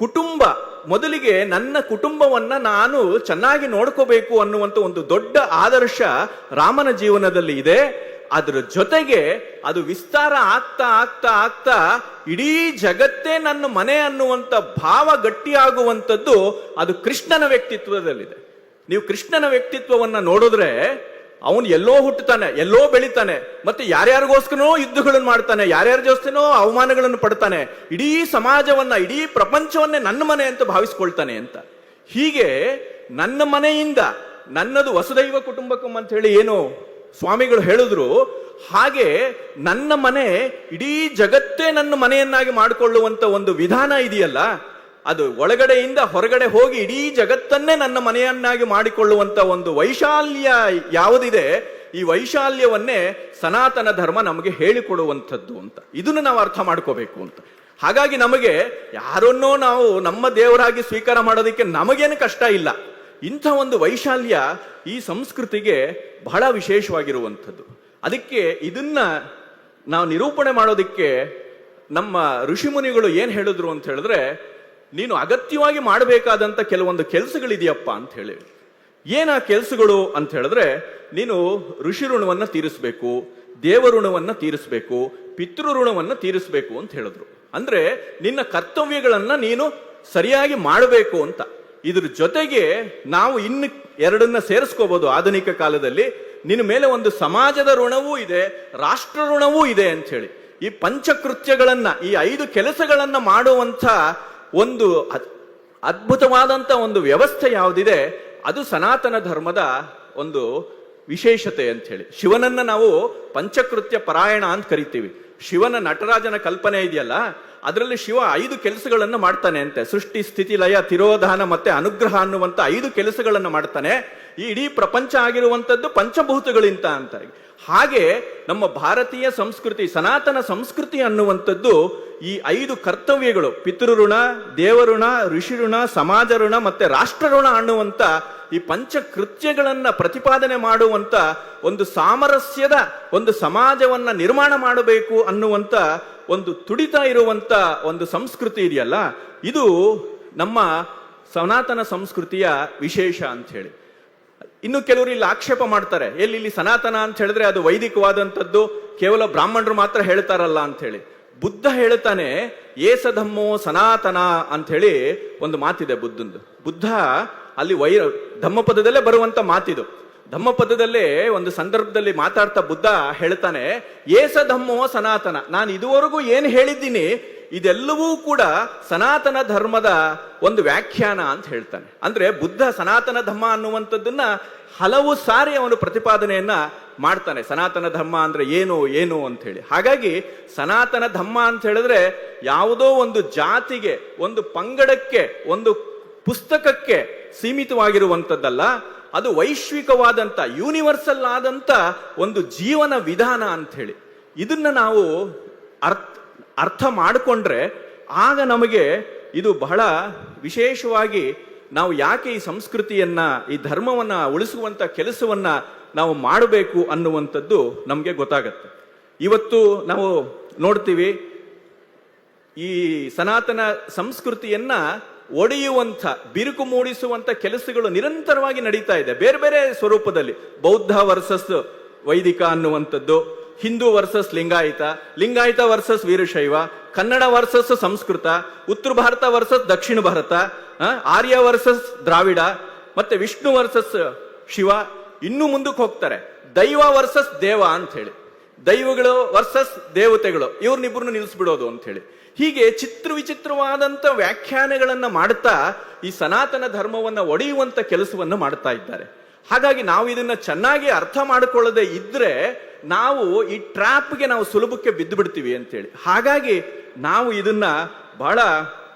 ಕುಟುಂಬ. ಮೊದಲಿಗೆ ನನ್ನ ಕುಟುಂಬವನ್ನ ನಾನು ಚೆನ್ನಾಗಿ ನೋಡ್ಕೋಬೇಕು ಅನ್ನುವಂತ ಒಂದು ದೊಡ್ಡ ಆದರ್ಶ ರಾಮನ ಜೀವನದಲ್ಲಿ ಇದೆ. ಅದರ ಜೊತೆಗೆ ಅದು ವಿಸ್ತಾರ ಆಗ್ತಾ ಆಗ್ತಾ ಆಗ್ತಾ ಇಡೀ ಜಗತ್ತೇ ನನ್ನ ಮನೆ ಅನ್ನುವಂತ ಭಾವ ಗಟ್ಟಿಯಾಗುವಂಥದ್ದು ಅದು ಕೃಷ್ಣನ ವ್ಯಕ್ತಿತ್ವದಲ್ಲಿದೆ. ನೀವು ಕೃಷ್ಣನ ವ್ಯಕ್ತಿತ್ವವನ್ನ ನೋಡಿದ್ರೆ ಅವನು ಎಲ್ಲೋ ಹುಟ್ಟುತ್ತಾನೆ, ಎಲ್ಲೋ ಬೆಳಿತಾನೆ, ಮತ್ತೆ ಯಾರ್ಯಾರಿಗೋಸ್ಕರನೋ ಯುದ್ಧಗಳನ್ನು ಮಾಡ್ತಾನೆ, ಯಾರ್ಯಾರ ಜೊತೆನೋ ಅವಮಾನಗಳನ್ನು ಪಡ್ತಾನೆ, ಇಡೀ ಸಮಾಜವನ್ನ, ಇಡೀ ಪ್ರಪಂಚವನ್ನೇ ನನ್ನ ಮನೆ ಅಂತ ಭಾವಿಸ್ಕೊಳ್ತಾನೆ ಅಂತ. ಹೀಗೆ ನನ್ನ ಮನೆಯಿಂದ, ನನ್ನದು ವಸುದೈವ ಕುಟುಂಬಕಂ ಅಂತ ಹೇಳಿ ಏನು ಸ್ವಾಮಿಗಳು ಹೇಳಿದ್ರು, ಹಾಗೆ ನನ್ನ ಮನೆ ಇಡೀ ಜಗತ್ತೇ ನನ್ನ ಮನೆಯನ್ನಾಗಿ ಮಾಡಿಕೊಳ್ಳುವಂತ ಒಂದು ವಿಧಾನ ಇದೆಯಲ್ಲ, ಅದು ಒಳಗಡೆಯಿಂದ ಹೊರಗಡೆ ಹೋಗಿ ಇಡೀ ಜಗತ್ತನ್ನೇ ನನ್ನ ಮನೆಯನ್ನಾಗಿ ಮಾಡಿಕೊಳ್ಳುವಂತ ಒಂದು ವೈಶಾಲ್ಯ ಯಾವುದಿದೆ, ಈ ವೈಶಾಲ್ಯವನ್ನೇ ಸನಾತನ ಧರ್ಮ ನಮಗೆ ಹೇಳಿಕೊಡುವಂಥದ್ದು ಅಂತ. ಇದನ್ನು ನಾವು ಅರ್ಥ ಮಾಡ್ಕೋಬೇಕು ಅಂತ. ಹಾಗಾಗಿ ನಮಗೆ ಯಾರನ್ನೋ ನಾವು ನಮ್ಮ ದೇವರಾಗಿ ಸ್ವೀಕಾರ ಮಾಡೋದಕ್ಕೆ ನಮಗೇನು ಕಷ್ಟ ಇಲ್ಲ. ಇಂಥ ಒಂದು ವೈಶಾಲ್ಯ ಈ ಸಂಸ್ಕೃತಿಗೆ ಬಹಳ ವಿಶೇಷವಾಗಿರುವಂಥದ್ದು. ಅದಕ್ಕೆ ಇದನ್ನ ನಾವು ನಿರೂಪಣೆ ಮಾಡೋದಕ್ಕೆ ನಮ್ಮ ಋಷಿಮುನಿಗಳು ಏನ್ ಹೇಳಿದ್ರು ಅಂತ ಹೇಳಿದ್ರೆ, ನೀನು ಅಗತ್ಯವಾಗಿ ಮಾಡಬೇಕಾದಂತ ಕೆಲವೊಂದು ಕೆಲಸಗಳಿದೆಯಪ್ಪ ಅಂತ ಹೇಳಿ. ಏನ ಕೆಲಸಗಳು ಅಂತ ಹೇಳಿದ್ರೆ, ನೀನು ಋಷಿ ಋಣವನ್ನ ತೀರಿಸಬೇಕು, ದೇವ ಋಣವನ್ನ ತೀರಿಸಬೇಕು, ಪಿತೃ ಋಣವನ್ನ ತೀರಿಸಬೇಕು ಅಂತ ಹೇಳಿದ್ರು. ಅಂದ್ರೆ ನಿನ್ನ ಕರ್ತವ್ಯಗಳನ್ನ ನೀನು ಸರಿಯಾಗಿ ಮಾಡಬೇಕು ಅಂತ. ಇದ್ರ ಜೊತೆಗೆ ನಾವು ಇನ್ನು ಎರಡನ್ನ ಸೇರಿಸ್ಕೋಬಹುದು. ಆಧುನಿಕ ಕಾಲದಲ್ಲಿ ನಿನ್ನ ಮೇಲೆ ಒಂದು ಸಮಾಜದ ಋಣವೂ ಇದೆ, ರಾಷ್ಟ್ರ ಋಣವೂ ಇದೆ ಅಂತ ಹೇಳಿ. ಈ ಪಂಚಕೃತ್ಯಗಳನ್ನ, ಈ 5 ಕೆಲಸಗಳನ್ನ ಮಾಡುವಂತ ಒಂದು ಅದ್ಭುತವಾದಂತ ಒಂದು ವ್ಯವಸ್ಥೆ ಯಾವುದಿದೆ, ಅದು ಸನಾತನ ಧರ್ಮದ ಒಂದು ವಿಶೇಷತೆ ಅಂತ ಹೇಳಿ. ಶಿವನನ್ನ ನಾವು ಪಂಚಕೃತ್ಯ ಪರಾಯಣ ಅಂತ ಕರಿತೀವಿ. ಶಿವನ ನಟರಾಜನ ಕಲ್ಪನೆ ಇದೆಯಲ್ಲ, ಅದರಲ್ಲಿ ಶಿವ 5 ಕೆಲಸಗಳನ್ನ ಮಾಡ್ತಾನೆ ಅಂತೆ. ಸೃಷ್ಟಿ, ಸ್ಥಿತಿ, ಲಯ, ತಿರೋಧಾನ ಮತ್ತೆ ಅನುಗ್ರಹ ಅನ್ನುವಂತ 5 ಕೆಲಸಗಳನ್ನ ಮಾಡ್ತಾನೆ. ಈ ಇಡೀ ಪ್ರಪಂಚ ಆಗಿರುವಂತದ್ದು ಪಂಚಭೂತಗಳಿಂದ ಅಂತ. ಹಾಗೆ ನಮ್ಮ ಭಾರತೀಯ ಸಂಸ್ಕೃತಿ, ಸನಾತನ ಸಂಸ್ಕೃತಿ ಅನ್ನುವಂಥದ್ದು ಈ 5 ಕರ್ತವ್ಯಗಳು, ಪಿತೃಋಣ, ದೇವಋಣ, ಋಷಿ ಋಣ, ಸಮಾಜ ಋಣ ಮತ್ತೆ ರಾಷ್ಟ್ರ ಋಣ ಅನ್ನುವಂತ ಈ ಪಂಚಕೃತ್ಯಗಳನ್ನ ಪ್ರತಿಪಾದನೆ ಮಾಡುವಂತ ಒಂದು ಸಾಮರಸ್ಯದ ಒಂದು ಸಮಾಜವನ್ನ ನಿರ್ಮಾಣ ಮಾಡಬೇಕು ಅನ್ನುವಂತ ಒಂದು ತುಡಿತ ಇರುವಂತ ಒಂದು ಸಂಸ್ಕೃತಿ ಇದೆಯಲ್ಲ, ಇದು ನಮ್ಮ ಸನಾತನ ಸಂಸ್ಕೃತಿಯ ವಿಶೇಷ ಅಂತ ಹೇಳಿ. ಇನ್ನು ಕೆಲವರು ಇಲ್ಲಿ ಆಕ್ಷೇಪ ಮಾಡ್ತಾರೆ, ಇಲ್ಲಿ ಸನಾತನ ಅಂತ ಹೇಳಿದ್ರೆ ಅದು ವೈದಿಕವಾದಂಥದ್ದು, ಕೇವಲ ಬ್ರಾಹ್ಮಣರು ಮಾತ್ರ ಹೇಳ್ತಾರಲ್ಲ ಅಂತ ಹೇಳಿ. ಬುದ್ಧ ಹೇಳ್ತಾನೆ ಏಸಧಮ್ಮೋ ಸನಾತನ ಅಂತ ಹೇಳಿ ಒಂದು ಮಾತಿದೆ ಬುದ್ಧಂದು. ಬುದ್ಧ ಅಲ್ಲಿ ಧಮ್ಮಪದದಲ್ಲೇ ಬರುವಂತ ಮಾತಿದು. ಧಮ್ಮಪದದಲ್ಲೇ ಒಂದು ಸಂದರ್ಭದಲ್ಲಿ ಮಾತಾಡ್ತಾ ಬುದ್ಧ ಹೇಳ್ತಾನೆ ಏಸಧಮ್ಮೋ ಸನಾತನ. ನಾನು ಇದುವರೆಗೂ ಏನು ಹೇಳಿದ್ದೀನಿ ಇದೆಲ್ಲವೂ ಕೂಡ ಸನಾತನ ಧರ್ಮದ ಒಂದು ವ್ಯಾಖ್ಯಾನ ಅಂತ ಹೇಳ್ತಾನೆ. ಅಂದ್ರೆ ಬುದ್ಧ ಸನಾತನ ಧರ್ಮ ಅನ್ನುವಂಥದ್ದನ್ನ ಹಲವು ಸಾರಿ ಅವನು ಪ್ರತಿಪಾದನೆಯನ್ನ ಮಾಡ್ತಾನೆ. ಸನಾತನ ಧರ್ಮ ಅಂದ್ರೆ ಏನು ಏನು ಅಂತ ಹೇಳಿ. ಹಾಗಾಗಿ ಸನಾತನ ಧರ್ಮ ಅಂತ ಹೇಳಿದ್ರೆ ಯಾವುದೋ ಒಂದು ಜಾತಿಗೆ, ಒಂದು ಪಂಗಡಕ್ಕೆ, ಒಂದು ಪುಸ್ತಕಕ್ಕೆ ಸೀಮಿತವಾಗಿರುವಂಥದ್ದಲ್ಲ. ಅದು ವೈಶ್ವಿಕವಾದಂತ, ಯೂನಿವರ್ಸಲ್ ಆದಂತ ಒಂದು ಜೀವನ ವಿಧಾನ ಅಂತ ಹೇಳಿ. ಇದನ್ನ ನಾವು ಅರ್ಥ ಮಾಡಿಕೊಂಡ್ರೆ ಆಗ ನಮಗೆ ಇದು ಬಹಳ ವಿಶೇಷವಾಗಿ ನಾವು ಯಾಕೆ ಈ ಸಂಸ್ಕೃತಿಯನ್ನ, ಈ ಧರ್ಮವನ್ನ ಉಳಿಸುವಂತ ಕೆಲಸವನ್ನ ನಾವು ಮಾಡಬೇಕು ಅನ್ನುವಂಥದ್ದು ನಮಗೆ ಗೊತ್ತಾಗತ್ತೆ. ಇವತ್ತು ನಾವು ನೋಡ್ತೀವಿ ಈ ಸನಾತನ ಸಂಸ್ಕೃತಿಯನ್ನ ಒಡೆಯುವಂಥ, ಬಿರುಕು ಮೂಡಿಸುವಂತ ಕೆಲಸಗಳು ನಿರಂತರವಾಗಿ ನಡೀತಾ ಇದೆ, ಬೇರೆ ಬೇರೆ ಸ್ವರೂಪದಲ್ಲಿ. ಬೌದ್ಧ ವರ್ಸಸ್ ವೈದಿಕ ಅನ್ನುವಂಥದ್ದು, Hindu versus Lingayat, Lingayat versus Veerashaiva, Kannada versus Sanskrit, ಉತ್ತರ ಭಾರತ ವರ್ಸಸ್ ದಕ್ಷಿಣ ಭಾರತ, ಆರ್ಯ ವರ್ಸಸ್ ದ್ರಾವಿಡ, ಮತ್ತೆ ವಿಷ್ಣು ವರ್ಸಸ್ ಶಿವ. ಇನ್ನೂ ಮುಂದಕ್ಕೆ ಹೋಗ್ತಾರೆ ದೈವ ವರ್ಸಸ್ ದೇವ ಅಂತ ಹೇಳಿ, ದೈವಗಳು ವರ್ಸಸ್ ದೇವತೆಗಳು, ಇವ್ರನ್ನಿಬ್ಬರನ್ನು ನಿಲ್ಲಿಸ್ಬಿಡೋದು ಅಂತ ಹೇಳಿ. ಹೀಗೆ ವಿಚಿತ್ರವಾದಂತ ವ್ಯಾಖ್ಯಾನಗಳನ್ನ ಮಾಡ್ತಾ ಈ ಸನಾತನ ಧರ್ಮವನ್ನ ಒಡೆಯುವಂತ ಕೆಲಸವನ್ನ ಮಾಡ್ತಾ ಇದ್ದಾರೆ. ಹಾಗಾಗಿ ನಾವು ಇದನ್ನ ಚೆನ್ನಾಗಿ ಅರ್ಥ ಮಾಡಿಕೊಳ್ಳದೆ ಇದ್ರೆ ನಾವು ಈ ಟ್ರ್ಯಾಪ್ಗೆ ನಾವು ಸುಲಭಕ್ಕೆ ಬಿದ್ದು ಬಿಡ್ತೀವಿ ಅಂತೇಳಿ. ಹಾಗಾಗಿ ನಾವು ಇದನ್ನ ಬಹಳ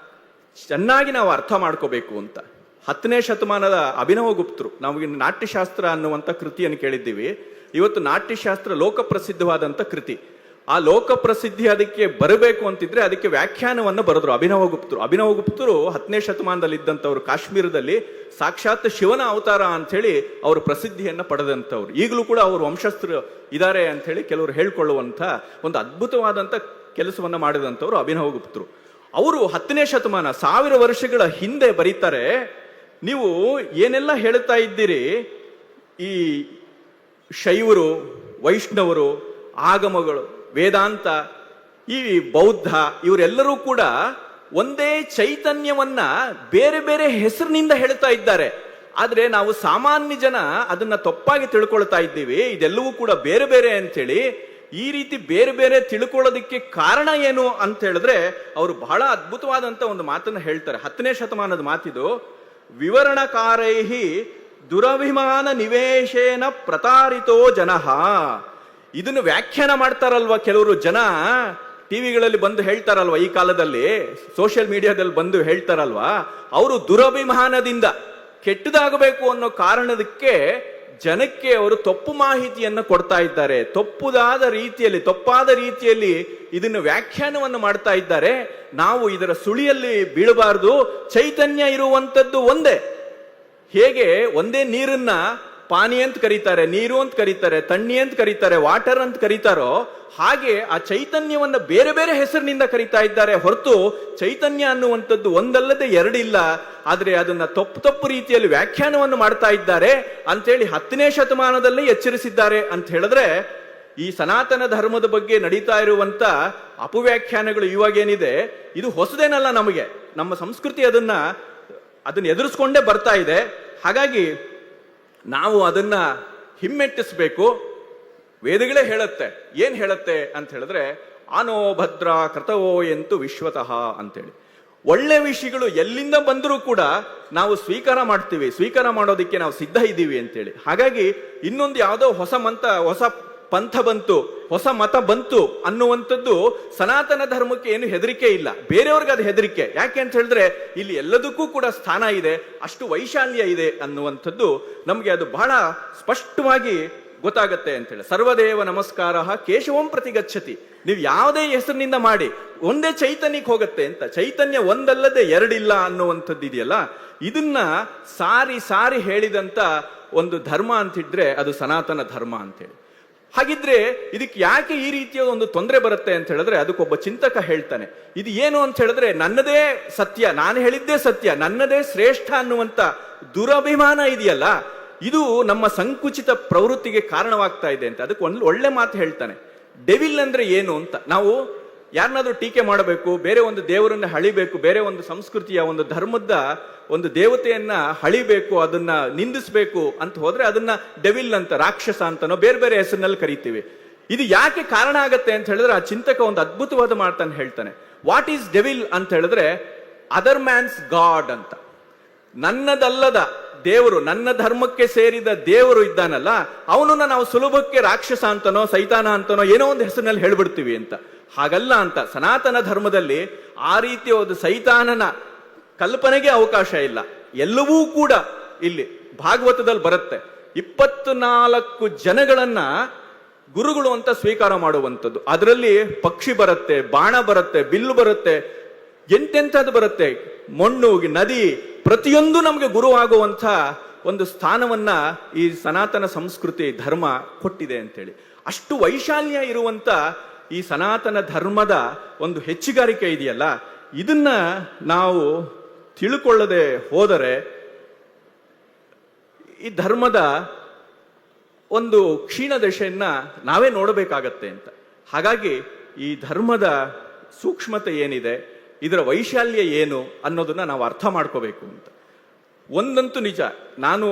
ಚೆನ್ನಾಗಿ ನಾವು ಅರ್ಥ ಮಾಡ್ಕೋಬೇಕು ಅಂತ. 10ನೇ ಶತಮಾನದ ಅಭಿನವಗುಪ್ತರು, ನಾವು ನಾಟ್ಯಶಾಸ್ತ್ರ ಅನ್ನುವಂಥ ಕೃತಿಯನ್ನು ಕೇಳಿದ್ದೀವಿ. ಇವತ್ತು ನಾಟ್ಯಶಾಸ್ತ್ರ ಲೋಕಪ್ರಸಿದ್ಧವಾದಂಥ ಕೃತಿ. ಆ ಲೋಕಪ್ರಸಿದ್ಧಿ ಅದಕ್ಕೆ ಬರಬೇಕು ಅಂತಿದ್ರೆ ಅದಕ್ಕೆ ವ್ಯಾಖ್ಯಾನವನ್ನು ಬರೆದ್ರು ಅಭಿನವಗುಪ್ತರು. ಅಭಿನವಗುಪ್ತರು 10ನೇ ಶತಮಾನದಲ್ಲಿ ಇದ್ದಂಥವ್ರು, ಕಾಶ್ಮೀರದಲ್ಲಿ ಸಾಕ್ಷಾತ್ ಶಿವನ ಅವತಾರ ಅಂತ ಹೇಳಿ ಅವರು ಪ್ರಸಿದ್ಧಿಯನ್ನ ಪಡೆದಂಥವ್ರು. ಈಗಲೂ ಕೂಡ ಅವರು ವಂಶಸ್ಥರು ಇದ್ದಾರೆ ಅಂತ ಹೇಳಿ ಕೆಲವರು ಹೇಳ್ಕೊಳ್ಳುವಂತ ಒಂದು ಅದ್ಭುತವಾದಂಥ ಕೆಲಸವನ್ನ ಮಾಡಿದಂಥವ್ರು ಅಭಿನವಗುಪ್ತರು. ಅವರು 10ನೇ ಶತಮಾನ, 1000 ವರ್ಷಗಳ ಹಿಂದೆ ಬರೀತಾರೆ, ನೀವು ಏನೆಲ್ಲ ಹೇಳ್ತಾ ಇದ್ದೀರಿ, ಈ ಶೈವರು, ವೈಷ್ಣವರು, ಆಗಮಗಳು, ವೇದಾಂತ, ಈ ಬೌದ್ಧ, ಇವರೆಲ್ಲರೂ ಕೂಡ ಒಂದೇ ಚೈತನ್ಯವನ್ನ ಬೇರೆ ಬೇರೆ ಹೆಸರಿನಿಂದ ಹೇಳ್ತಾ ಇದ್ದಾರೆ. ಆದ್ರೆ ನಾವು ಸಾಮಾನ್ಯ ಜನ ಅದನ್ನ ತಪ್ಪಾಗಿ ತಿಳ್ಕೊಳ್ತಾ ಇದ್ದೀವಿ, ಇದೆಲ್ಲವೂ ಕೂಡ ಬೇರೆ ಬೇರೆ ಅಂತೇಳಿ. ಈ ರೀತಿ ಬೇರೆ ಬೇರೆ ತಿಳ್ಕೊಳ್ಳೋದಕ್ಕೆ ಕಾರಣ ಏನು ಅಂತ ಹೇಳಿದ್ರೆ ಅವರು ಬಹಳ ಅದ್ಭುತವಾದಂತ ಒಂದು ಮಾತನ್ನ ಹೇಳ್ತಾರೆ. 10ನೇ ಶತಮಾನದ ಮಾತಿದು. ವಿವರಣಕಾರೈಹಿ ದುರಭಿಮಾನ ನಿವೇಶೇನ ಪ್ರತಾರಿತೋ ಜನಃ. ಇದನ್ನು ವ್ಯಾಖ್ಯಾನ ಮಾಡ್ತಾರಲ್ವಾ ಕೆಲವರು ಜನ, ಟಿವಿಗಳಲ್ಲಿ ಬಂದು ಹೇಳ್ತಾರಲ್ವಾ, ಈ ಕಾಲದಲ್ಲಿ ಸೋಷಿಯಲ್ ಮೀಡಿಯಾದಲ್ಲಿ ಬಂದು ಹೇಳ್ತಾರಲ್ವಾ, ಅವರು ದುರಭಿಮಾನದಿಂದ ಕೆಟ್ಟದಾಗಬೇಕು ಅನ್ನೋ ಕಾರಣದಕ್ಕೆ ಜನಕ್ಕೆ ಅವರು ತಪ್ಪು ಮಾಹಿತಿಯನ್ನು ಕೊಡ್ತಾ ಇದ್ದಾರೆ. ತಪ್ಪಾದ ರೀತಿಯಲ್ಲಿ ಇದನ್ನು ವ್ಯಾಖ್ಯಾನವನ್ನು ಮಾಡ್ತಾ ಇದ್ದಾರೆ. ನಾವು ಇದರ ಸುಳಿಯಲ್ಲಿ ಬೀಳಬಾರದು. ಚೈತನ್ಯ ಇರುವಂತದ್ದು ಒಂದೇ. ಹೇಗೆ ಒಂದೇ ನೀರನ್ನ ಪಾನಿ ಅಂತ ಕರೀತಾರೆ, ನೀರು ಅಂತ ಕರೀತಾರೆ, ತಣ್ಣಿ ಅಂತ ಕರೀತಾರೆ, ವಾಟರ್ ಅಂತ ಕರೀತಾರೋ ಹಾಗೆ ಆ ಚೈತನ್ಯವನ್ನ ಬೇರೆ ಬೇರೆ ಹೆಸರಿನಿಂದ ಕರೀತಾ ಇದ್ದಾರೆ ಹೊರತು ಚೈತನ್ಯ ಅನ್ನುವಂಥದ್ದು ಒಂದಲ್ಲದೆ ಎರಡಿಲ್ಲ. ಆದ್ರೆ ಅದನ್ನ ತಪ್ಪು ರೀತಿಯಲ್ಲಿ ವ್ಯಾಖ್ಯಾನವನ್ನು ಮಾಡ್ತಾ ಇದ್ದಾರೆ ಅಂತೇಳಿ 10ನೇ ಶತಮಾನದಲ್ಲೇ ಎಚ್ಚರಿಸಿದ್ದಾರೆ ಅಂತ ಹೇಳಿದ್ರೆ, ಈ ಸನಾತನ ಧರ್ಮದ ಬಗ್ಗೆ ನಡೀತಾ ಇರುವಂತ ಅಪವ್ಯಾಖ್ಯಾನಗಳು ಇವಾಗೇನಿದೆ ಇದು ಹೊಸದೇನಲ್ಲ. ನಮಗೆ ನಮ್ಮ ಸಂಸ್ಕೃತಿ ಅದನ್ನ ಎದುರಿಸ್ಕೊಂಡೇ ಬರ್ತಾ ಇದೆ. ಹಾಗಾಗಿ ನಾವು ಅದನ್ನ ಹಿಮ್ಮೆಟ್ಟಿಸ್ಬೇಕು. ವೇದಗಳೇ ಹೇಳುತ್ತೆ, ಏನ್ ಹೇಳುತ್ತೆ ಅಂತ ಹೇಳಿದ್ರೆ, ಆನೋ ಭದ್ರ ಕೃತವೋ ಎಂತು ವಿಶ್ವತಃ ಅಂತೇಳಿ. ಒಳ್ಳೆ ವಿಷಯಗಳು ಎಲ್ಲಿಂದ ಬಂದರೂ ಕೂಡ ನಾವು ಸ್ವೀಕಾರ ಮಾಡ್ತೀವಿ, ಸ್ವೀಕಾರ ಮಾಡೋದಕ್ಕೆ ನಾವು ಸಿದ್ಧ ಇದ್ದೀವಿ ಅಂತೇಳಿ. ಹಾಗಾಗಿ ಇನ್ನೊಂದು ಯಾವುದೋ ಹೊಸ ಪಂಥ ಬಂತು, ಹೊಸ ಮತ ಬಂತು ಅನ್ನುವಂಥದ್ದು ಸನಾತನ ಧರ್ಮಕ್ಕೆ ಏನು ಹೆದರಿಕೆ ಇಲ್ಲ, ಬೇರೆಯವ್ರಿಗೆ ಅದು ಹೆದರಿಕೆ. ಯಾಕೆ ಅಂತ ಹೇಳಿದ್ರೆ ಇಲ್ಲಿ ಎಲ್ಲದಕ್ಕೂ ಕೂಡ ಸ್ಥಾನ ಇದೆ, ಅಷ್ಟು ವೈಶಾಲ್ಯ ಇದೆ ಅನ್ನುವಂಥದ್ದು ನಮಗೆ ಅದು ಬಹಳ ಸ್ಪಷ್ಟವಾಗಿ ಗೊತ್ತಾಗತ್ತೆ ಅಂತೇಳಿ. ಸರ್ವದೇವ ನಮಸ್ಕಾರ ಕೇಶವಂ ಪ್ರತಿಗಚ್ಚತಿ. ನೀವು ಯಾವುದೇ ಹೆಸರಿನಿಂದ ಮಾಡಿ ಒಂದೇ ಚೈತನ್ಯಕ್ಕೆ ಹೋಗುತ್ತೆ ಅಂತ. ಚೈತನ್ಯ ಒಂದಲ್ಲದೆ ಎರಡಿಲ್ಲ ಅನ್ನುವಂಥದ್ದು ಇದೆಯಲ್ಲ, ಇದನ್ನ ಸಾರಿ ಹೇಳಿದಂತ ಒಂದು ಧರ್ಮ ಅಂತಿದ್ರೆ ಅದು ಸನಾತನ ಧರ್ಮ ಅಂತೇಳಿ. ಹಾಗಿದ್ರೆ ಇದಕ್ಕೆ ಯಾಕೆ ಈ ರೀತಿಯ ಒಂದು ತೊಂದರೆ ಬರುತ್ತೆ ಅಂತ ಹೇಳಿದ್ರೆ, ಅದಕ್ಕೊಬ್ಬ ಚಿಂತಕ ಹೇಳ್ತಾನೆ, ಇದು ಏನು ಅಂತ ಹೇಳಿದ್ರೆ ನನ್ನದೇ ಸತ್ಯ, ನಾನು ಹೇಳಿದ್ದೇ ಸತ್ಯ, ನನ್ನದೇ ಶ್ರೇಷ್ಠ ಅನ್ನುವಂತ ದುರಭಿಮಾನ ಇದೆಯಲ್ಲ, ಇದು ನಮ್ಮ ಸಂಕುಚಿತ ಪ್ರವೃತ್ತಿಗೆ ಕಾರಣವಾಗ್ತಾ ಇದೆ ಅಂತ. ಅದಕ್ಕೆ ಒಂದು ಒಳ್ಳೆ ಮಾತು ಹೇಳ್ತಾನೆ. ಡೆವಿಲ್ ಅಂದ್ರೆ ಏನು ಅಂತ. ನಾವು ಯಾರನ್ನಾದ್ರೂ ಟೀಕೆ ಮಾಡಬೇಕು, ಬೇರೆ ಒಂದು ದೇವರನ್ನ ಹಳಿಬೇಕು, ಬೇರೆ ಒಂದು ಸಂಸ್ಕೃತಿಯ ಒಂದು ಧರ್ಮದ ಒಂದು ದೇವತೆಯನ್ನ ಹಳಿಬೇಕು, ಅದನ್ನ ನಿಂದಿಸಬೇಕು ಅಂತ ಹೋದ್ರೆ ಅದನ್ನ ಡೆವಿಲ್ ಅಂತ, ರಾಕ್ಷಸ ಅಂತನೋ ಬೇರೆ ಬೇರೆ ಹೆಸರಿನಲ್ಲಿ ಕರಿತೀವಿ. ಇದು ಯಾಕೆ ಕಾರಣ ಆಗತ್ತೆ ಅಂತ ಹೇಳಿದ್ರೆ, ಆ ಚಿಂತಕ ಒಂದು ಅದ್ಭುತವಾದ ಮಾತನ್ನು ಹೇಳ್ತಾನೆ. ವಾಟ್ ಈಸ್ ಡೆವಿಲ್ ಅಂತ ಹೇಳಿದ್ರೆ ಅದರ್ ಮ್ಯಾನ್ಸ್ ಗಾಡ್ ಅಂತ. ನನ್ನದಲ್ಲದ ದೇವರು, ನನ್ನ ಧರ್ಮಕ್ಕೆ ಸೇರಿದ ದೇವರು ಇದ್ದಾನಲ್ಲ, ಅವನನ್ನ ನಾವು ಸುಲಭಕ್ಕೆ ರಾಕ್ಷಸ ಅಂತನೋ ಸೈತಾನ ಅಂತನೋ ಏನೋ ಒಂದು ಹೆಸರಿನಲ್ಲಿ ಹೇಳ್ಬಿಡ್ತೀವಿ ಅಂತ. ಹಾಗಲ್ಲ ಅಂತ. ಸನಾತನ ಧರ್ಮದಲ್ಲಿ ಆ ರೀತಿಯ ಒಂದು ಸೈತಾನನ ಕಲ್ಪನೆಗೆ ಅವಕಾಶ ಇಲ್ಲ. ಎಲ್ಲವೂ ಕೂಡ ಇಲ್ಲಿ ಭಾಗವತದಲ್ಲಿ ಬರುತ್ತೆ. 24 ಜನಗಳನ್ನ ಗುರುಗಳು ಅಂತ ಸ್ವೀಕಾರ ಮಾಡುವಂಥದ್ದು. ಅದರಲ್ಲಿ ಪಕ್ಷಿ ಬರುತ್ತೆ, ಬಾಣ ಬರುತ್ತೆ, ಬಿಲ್ಲು ಬರುತ್ತೆ, ಎಂತೆಂಥದ್ದು ಬರುತ್ತೆ, ಮಣ್ಣು, ನದಿ, ಪ್ರತಿಯೊಂದು ನಮಗೆ ಗುರು ಆಗುವಂಥ ಒಂದು ಸ್ಥಾನವನ್ನ ಈ ಸನಾತನ ಸಂಸ್ಕೃತಿ ಧರ್ಮ ಕೊಟ್ಟಿದೆ ಅಂತೇಳಿ. ಅಷ್ಟು ವೈಶಾಲ್ಯ ಇರುವಂತ ಈ ಸನಾತನ ಧರ್ಮದ ಒಂದು ಹೆಚ್ಚುಗಾರಿಕೆ ಇದೆಯಲ್ಲ, ಇದನ್ನ ನಾವು ತಿಳ್ಕೊಳ್ಳದೆ ಹೋದರೆ ಈ ಧರ್ಮದ ಒಂದು ಕ್ಷೀಣ ದಶೆಯನ್ನ ನಾವೇ ನೋಡಬೇಕಾಗತ್ತೆ ಅಂತ. ಹಾಗಾಗಿ ಈ ಧರ್ಮದ ಸೂಕ್ಷ್ಮತೆ ಏನಿದೆ, ಇದರ ವೈಶಾಲ್ಯ ಏನು ಅನ್ನೋದನ್ನ ನಾವು ಅರ್ಥ ಮಾಡ್ಕೋಬೇಕು ಅಂತ. ಒಂದಂತೂ ನಿಜ, ನಾನು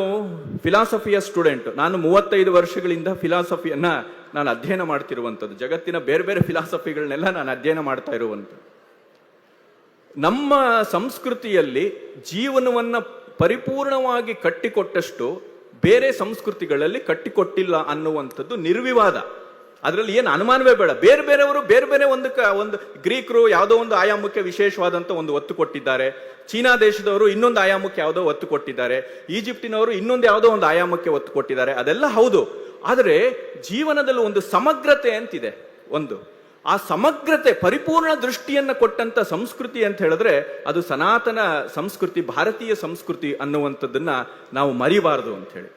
ಫಿಲಾಸಫಿಯ ಸ್ಟೂಡೆಂಟ್. ನಾನು 35 ವರ್ಷಗಳಿಂದ ಫಿಲಾಸಫಿಯನ್ನ ನಾನು ಅಧ್ಯಯನ ಮಾಡ್ತಿರುವಂಥದ್ದು. ಜಗತ್ತಿನ ಬೇರೆ ಬೇರೆ ಫಿಲಾಸಫಿಗಳನ್ನೆಲ್ಲ ನಾನು ಅಧ್ಯಯನ ಮಾಡ್ತಾ ಇರುವಂಥದ್ದು. ನಮ್ಮ ಸಂಸ್ಕೃತಿಯಲ್ಲಿ ಜೀವನವನ್ನ ಪರಿಪೂರ್ಣವಾಗಿ ಕಟ್ಟಿಕೊಟ್ಟಷ್ಟು ಬೇರೆ ಸಂಸ್ಕೃತಿಗಳಲ್ಲಿ ಕಟ್ಟಿಕೊಟ್ಟಿಲ್ಲ ಅನ್ನುವಂಥದ್ದು ನಿರ್ವಿವಾದ. ಅದರಲ್ಲಿ ಏನು ಅನುಮಾನವೇ ಬೇಡ. ಬೇರೆ ಬೇರೆಯವರು ಬೇರೆ ಬೇರೆ ಒಂದು ಗ್ರೀಕರು ಯಾವುದೋ ಒಂದು ಆಯಾಮಕ್ಕೆ ವಿಶೇಷವಾದಂತ ಒಂದು ಒತ್ತು ಕೊಟ್ಟಿದ್ದಾರೆ, ಚೀನಾ ದೇಶದವರು ಇನ್ನೊಂದು ಆಯಾಮಕ್ಕೆ ಯಾವುದೋ ಒತ್ತು ಕೊಟ್ಟಿದ್ದಾರೆ, ಈಜಿಪ್ಟಿನವರು ಇನ್ನೊಂದು ಯಾವುದೋ ಒಂದು ಆಯಾಮಕ್ಕೆ ಒತ್ತು ಕೊಟ್ಟಿದ್ದಾರೆ. ಅದೆಲ್ಲ ಹೌದು. ಆದರೆ ಜೀವನದಲ್ಲಿ ಒಂದು ಸಮಗ್ರತೆ ಅಂತಿದೆ. ಆ ಸಮಗ್ರತೆ, ಪರಿಪೂರ್ಣ ದೃಷ್ಟಿಯನ್ನ ಕೊಟ್ಟಂತ ಸಂಸ್ಕೃತಿ ಅಂತ ಹೇಳಿದ್ರೆ ಅದು ಸನಾತನ ಸಂಸ್ಕೃತಿ, ಭಾರತೀಯ ಸಂಸ್ಕೃತಿ ಅನ್ನುವಂಥದ್ದನ್ನ ನಾವು ಮರಿಬಾರದು ಅಂತ ಹೇಳಿ.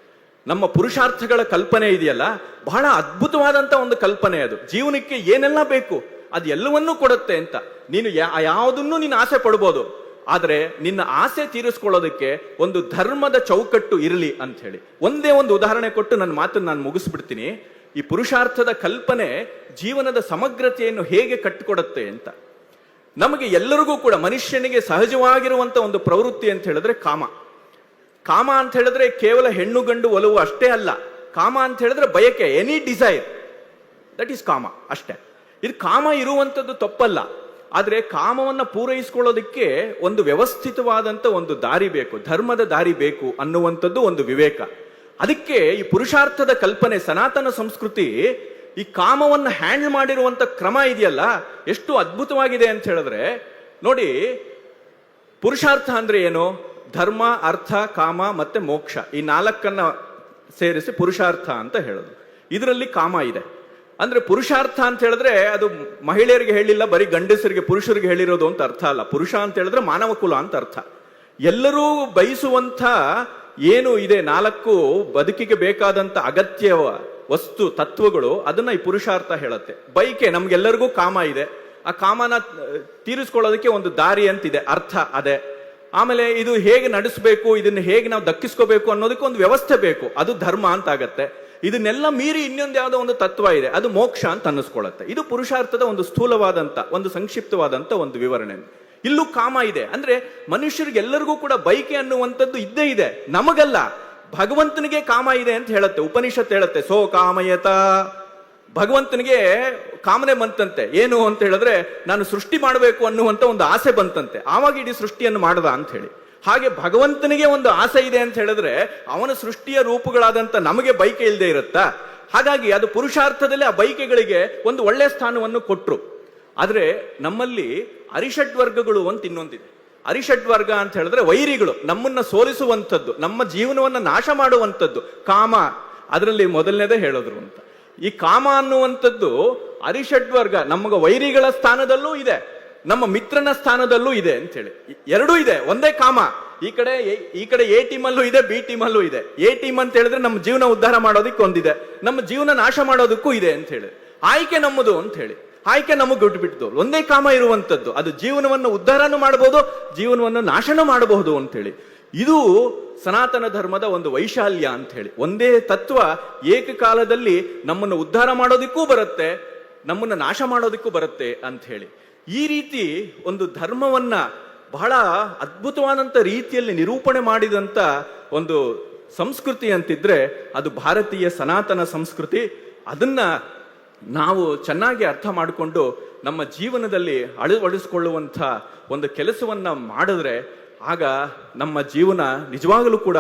ನಮ್ಮ ಪುರುಷಾರ್ಥಗಳ ಕಲ್ಪನೆ ಇದೆಯಲ್ಲ, ಬಹಳ ಅದ್ಭುತವಾದಂತ ಒಂದು ಕಲ್ಪನೆ. ಅದು ಜೀವನಕ್ಕೆ ಏನೆಲ್ಲ ಬೇಕು ಅದು ಎಲ್ಲವನ್ನೂ ಕೊಡುತ್ತೆ ಅಂತ. ನೀನು ಯಾವುದನ್ನು ನೀನು ಆಸೆ ಪಡ್ಬೋದು, ಆದ್ರೆ ನಿನ್ನ ಆಸೆ ತೀರಿಸ್ಕೊಳ್ಳೋದಕ್ಕೆ ಒಂದು ಧರ್ಮದ ಚೌಕಟ್ಟು ಇರಲಿ ಅಂತ ಹೇಳಿ. ಒಂದೇ ಒಂದು ಉದಾಹರಣೆ ಕೊಟ್ಟು ನನ್ನ ಮಾತನ್ನು ನಾನು ಮುಗಿಸ್ಬಿಡ್ತೀನಿ. ಈ ಪುರುಷಾರ್ಥದ ಕಲ್ಪನೆ ಜೀವನದ ಸಮಗ್ರತೆಯನ್ನು ಹೇಗೆ ಕಟ್ಟಿಕೊಡುತ್ತೆ ಅಂತ. ನಮಗೆ ಎಲ್ಲರಿಗೂ ಕೂಡ, ಮನುಷ್ಯನಿಗೆ ಸಹಜವಾಗಿರುವಂತ ಒಂದು ಪ್ರವೃತ್ತಿ ಅಂತ ಹೇಳಿದ್ರೆ ಕಾಮ ಅಂತ ಹೇಳಿದ್ರೆ ಕೇವಲ ಹೆಣ್ಣು ಗಂಡು ಒಲವು ಅಷ್ಟೇ ಅಲ್ಲ. ಕಾಮ ಅಂತ ಹೇಳಿದ್ರೆ ಬಯಕೆ, ಎನಿ ಡಿಸೈರ್, ದಟ್ ಈಸ್ ಕಾಮ ಅಷ್ಟೇ. ಇದು ಕಾಮ ಇರುವಂಥದ್ದು ತಪ್ಪಲ್ಲ. ಆದ್ರೆ ಕಾಮವನ್ನ ಪೂರೈಸಿಕೊಳ್ಳೋದಕ್ಕೆ ಒಂದು ವ್ಯವಸ್ಥಿತವಾದಂತ ಒಂದು ದಾರಿ ಬೇಕು, ಧರ್ಮದ ದಾರಿ ಬೇಕು ಅನ್ನುವಂಥದ್ದು ಒಂದು ವಿವೇಕ. ಅದಕ್ಕೆ ಈ ಪುರುಷಾರ್ಥದ ಕಲ್ಪನೆ, ಸನಾತನ ಸಂಸ್ಕೃತಿ ಈ ಕಾಮವನ್ನ ಹ್ಯಾಂಡಲ್ ಮಾಡಿರುವಂತ ಕ್ರಮ ಇದೆಯಲ್ಲ, ಎಷ್ಟು ಅದ್ಭುತವಾಗಿದೆ ಅಂತ ಹೇಳಿದ್ರೆ ನೋಡಿ. ಪುರುಷಾರ್ಥ ಅಂದ್ರೆ ಏನು? ಧರ್ಮ, ಅರ್ಥ, ಕಾಮ ಮತ್ತೆ ಮೋಕ್ಷ, ಈ 4 ಸೇರಿಸಿ ಪುರುಷಾರ್ಥ ಅಂತ ಹೇಳೋದು. ಇದರಲ್ಲಿ ಕಾಮ ಇದೆ. ಅಂದ್ರೆ ಪುರುಷಾರ್ಥ ಅಂತ ಹೇಳಿದ್ರೆ ಅದು ಮಹಿಳೆಯರಿಗೆ ಹೇಳಿಲ್ಲ, ಬರೀ ಗಂಡಸರಿಗೆ ಪುರುಷರಿಗೆ ಹೇಳಿರೋದು ಅಂತ ಅರ್ಥ ಅಲ್ಲ. ಪುರುಷ ಅಂತ ಹೇಳಿದ್ರೆ ಮಾನವ ಕುಲ ಅಂತ ಅರ್ಥ. ಎಲ್ಲರೂ ಬಯಸುವಂತ ಏನು ಇದೆ 4 ಬದುಕಿಗೆ ಬೇಕಾದಂತ ಅಗತ್ಯ ವಸ್ತು ತತ್ವಗಳು, ಅದನ್ನ ಈ ಪುರುಷಾರ್ಥ ಹೇಳುತ್ತೆ. ಬೈಕೆ ನಮ್ಗೆಲ್ಲರಿಗೂ ಕಾಮ ಇದೆ, ಆ ಕಾಮನ ತೀರಿಸ್ಕೊಳ್ಳೋದಕ್ಕೆ ಒಂದು ದಾರಿ ಅಂತಿದೆ, ಅರ್ಥ ಅದೇ. ಆಮೇಲೆ ಇದು ಹೇಗೆ ನಡೆಸಬೇಕು, ಇದನ್ನ ಹೇಗೆ ನಾವು ದಕ್ಕಿಸ್ಕೋಬೇಕು ಅನ್ನೋದಕ್ಕೆ ಒಂದು ವ್ಯವಸ್ಥೆ ಬೇಕು, ಅದು ಧರ್ಮ ಅಂತ ಆಗತ್ತೆ. ಇದನ್ನೆಲ್ಲ ಮೀರಿ ಇನ್ನೊಂದು ಯಾವುದೋ ಒಂದು ತತ್ವ ಇದೆ, ಅದು ಮೋಕ್ಷ ಅಂತ ಅನ್ನಿಸ್ಕೊಳ್ಳುತ್ತೆ. ಇದು ಪುರುಷಾರ್ಥದ ಒಂದು ಸ್ಥೂಲವಾದಂತ, ಒಂದು ಸಂಕ್ಷಿಪ್ತವಾದಂತ ಒಂದು ವಿವರಣೆ. ಇಲ್ಲೂ ಕಾಮ ಇದೆ ಅಂದ್ರೆ ಮನುಷ್ಯರಿಗೆ ಎಲ್ಲರಿಗೂ ಕೂಡ ಬೈಕೆ ಅನ್ನುವಂಥದ್ದು ಇದ್ದೇ ಇದೆ, ನಮಗಲ್ಲ, ಭಗವಂತನಿಗೆ ಕಾಮ ಇದೆ ಅಂತ ಹೇಳುತ್ತೆ ಉಪನಿಷತ್. ಹೇಳುತ್ತೆ ಸೋ ಕಾಮಯತ, ಭಗವಂತನಿಗೆ ಕಾಮನೆ ಬಂತಂತೆ. ಏನು ಅಂತ ಹೇಳಿದ್ರೆ ನಾನು ಸೃಷ್ಟಿ ಮಾಡಬೇಕು ಅನ್ನುವಂತ ಒಂದು ಆಸೆ ಬಂತಂತೆ, ಆವಾಗ ಇಡೀ ಸೃಷ್ಟಿಯನ್ನು ಮಾಡದ ಅಂತ ಹೇಳಿ. ಹಾಗೆ ಭಗವಂತನಿಗೆ ಒಂದು ಆಸೆ ಇದೆ ಅಂತ ಹೇಳಿದ್ರೆ ಅವನ ಸೃಷ್ಟಿಯ ರೂಪಗಳಾದಂತ ನಮಗೆ ಬೈಕೆ ಇಲ್ಲದೆ ಇರುತ್ತಾ? ಹಾಗಾಗಿ ಅದು ಪುರುಷಾರ್ಥದಲ್ಲಿ ಆ ಬೈಕೆಗಳಿಗೆ ಒಂದು ಒಳ್ಳೆಯ ಸ್ಥಾನವನ್ನು ಕೊಟ್ರು. ಆದ್ರೆ ನಮ್ಮಲ್ಲಿ ಅರಿಷಡ್ವರ್ಗಗಳು ಅಂತ ಇನ್ನೊಂದಿದೆ. ಅರಿಷಡ್ವರ್ಗ ಅಂತ ಹೇಳಿದ್ರೆ ವೈರಿಗಳು, ನಮ್ಮನ್ನ ಸೋಲಿಸುವಂಥದ್ದು, ನಮ್ಮ ಜೀವನವನ್ನ ನಾಶ ಮಾಡುವಂಥದ್ದು ಕಾಮ. ಅದರಲ್ಲಿ ಮೊದಲನೇದೇ ಹೇಳಿದ್ರು ಅಂತ. ಈ ಕಾಮ ಅನ್ನುವಂಥದ್ದು ಅರಿಷಡ್ವರ್ಗ, ನಮಗ ವೈರಿಗಳ ಸ್ಥಾನದಲ್ಲೂ ಇದೆ, ನಮ್ಮ ಮಿತ್ರನ ಸ್ಥಾನದಲ್ಲೂ ಇದೆ ಅಂತ ಹೇಳಿ. ಎರಡೂ ಇದೆ, ಒಂದೇ ಕಾಮ. ಈ ಕಡೆ ಎ ಟೀಮ್ ಅಲ್ಲೂ ಇದೆ, ಬಿ ಟೀಮ್ ಅಲ್ಲೂ ಇದೆ. ಎ ಟೀಮ್ ಅಂತ ಹೇಳಿದ್ರೆ ನಮ್ಮ ಜೀವನ ಉದ್ಧಾರ ಮಾಡೋದಕ್ಕೆ ಒಂದಿದೆ, ನಮ್ಮ ಜೀವನ ನಾಶ ಮಾಡೋದಕ್ಕೂ ಇದೆ ಅಂತ ಹೇಳಿ. ಆಯ್ಕೆ ನಮ್ಮದು ಅಂತ ಹೇಳಿ, ಆಯ್ಕೆ ನಮಗೆ ಬಿಟ್ಟು ಬಿಟ್ಟದವ್ರು. ಒಂದೇ ಕಾಮ ಇರುವಂತದ್ದು, ಅದು ಜೀವನವನ್ನು ಉದ್ಧಾರನೂ ಮಾಡಬಹುದು, ಜೀವನವನ್ನು ನಾಶನೂ ಮಾಡಬಹುದು ಅಂತ ಹೇಳಿ. ಇದು ಸನಾತನ ಧರ್ಮದ ಒಂದು ವೈಶಾಲ್ಯ ಅಂತ ಹೇಳಿ. ಒಂದೇ ತತ್ವ ಏಕಕಾಲದಲ್ಲಿ ನಮ್ಮನ್ನು ಉದ್ಧಾರ ಮಾಡೋದಕ್ಕೂ ಬರುತ್ತೆ, ನಮ್ಮನ್ನ ನಾಶ ಮಾಡೋದಕ್ಕೂ ಬರುತ್ತೆ ಅಂತ ಹೇಳಿ. ಈ ರೀತಿ ಒಂದು ಧರ್ಮವನ್ನ ಬಹಳ ಅದ್ಭುತವಾದಂತ ರೀತಿಯಲ್ಲಿ ನಿರೂಪಣೆ ಮಾಡಿದಂತ ಒಂದು ಸಂಸ್ಕೃತಿ ಅಂತಿದ್ರೆ ಅದು ಭಾರತೀಯ ಸನಾತನ ಸಂಸ್ಕೃತಿ. ಅದನ್ನ ನಾವು ಚೆನ್ನಾಗಿ ಅರ್ಥ ಮಾಡಿಕೊಂಡು ನಮ್ಮ ಜೀವನದಲ್ಲಿ ಅಳವಡಿಸಿಕೊಳ್ಳುವಂಥ ಒಂದು ಕೆಲಸವನ್ನ ಮಾಡಿದ್ರೆ ಆಗ ನಮ್ಮ ಜೀವನ ನಿಜವಾಗಲೂ ಕೂಡ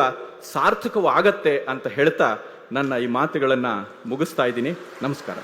ಸಾರ್ಥಕವಾಗತ್ತೆ ಅಂತ ಹೇಳ್ತಾ ನನ್ನ ಈ ಮಾತುಗಳನ್ನ ಮುಗಿಸ್ತಾ ಇದ್ದೀನಿ. ನಮಸ್ಕಾರ.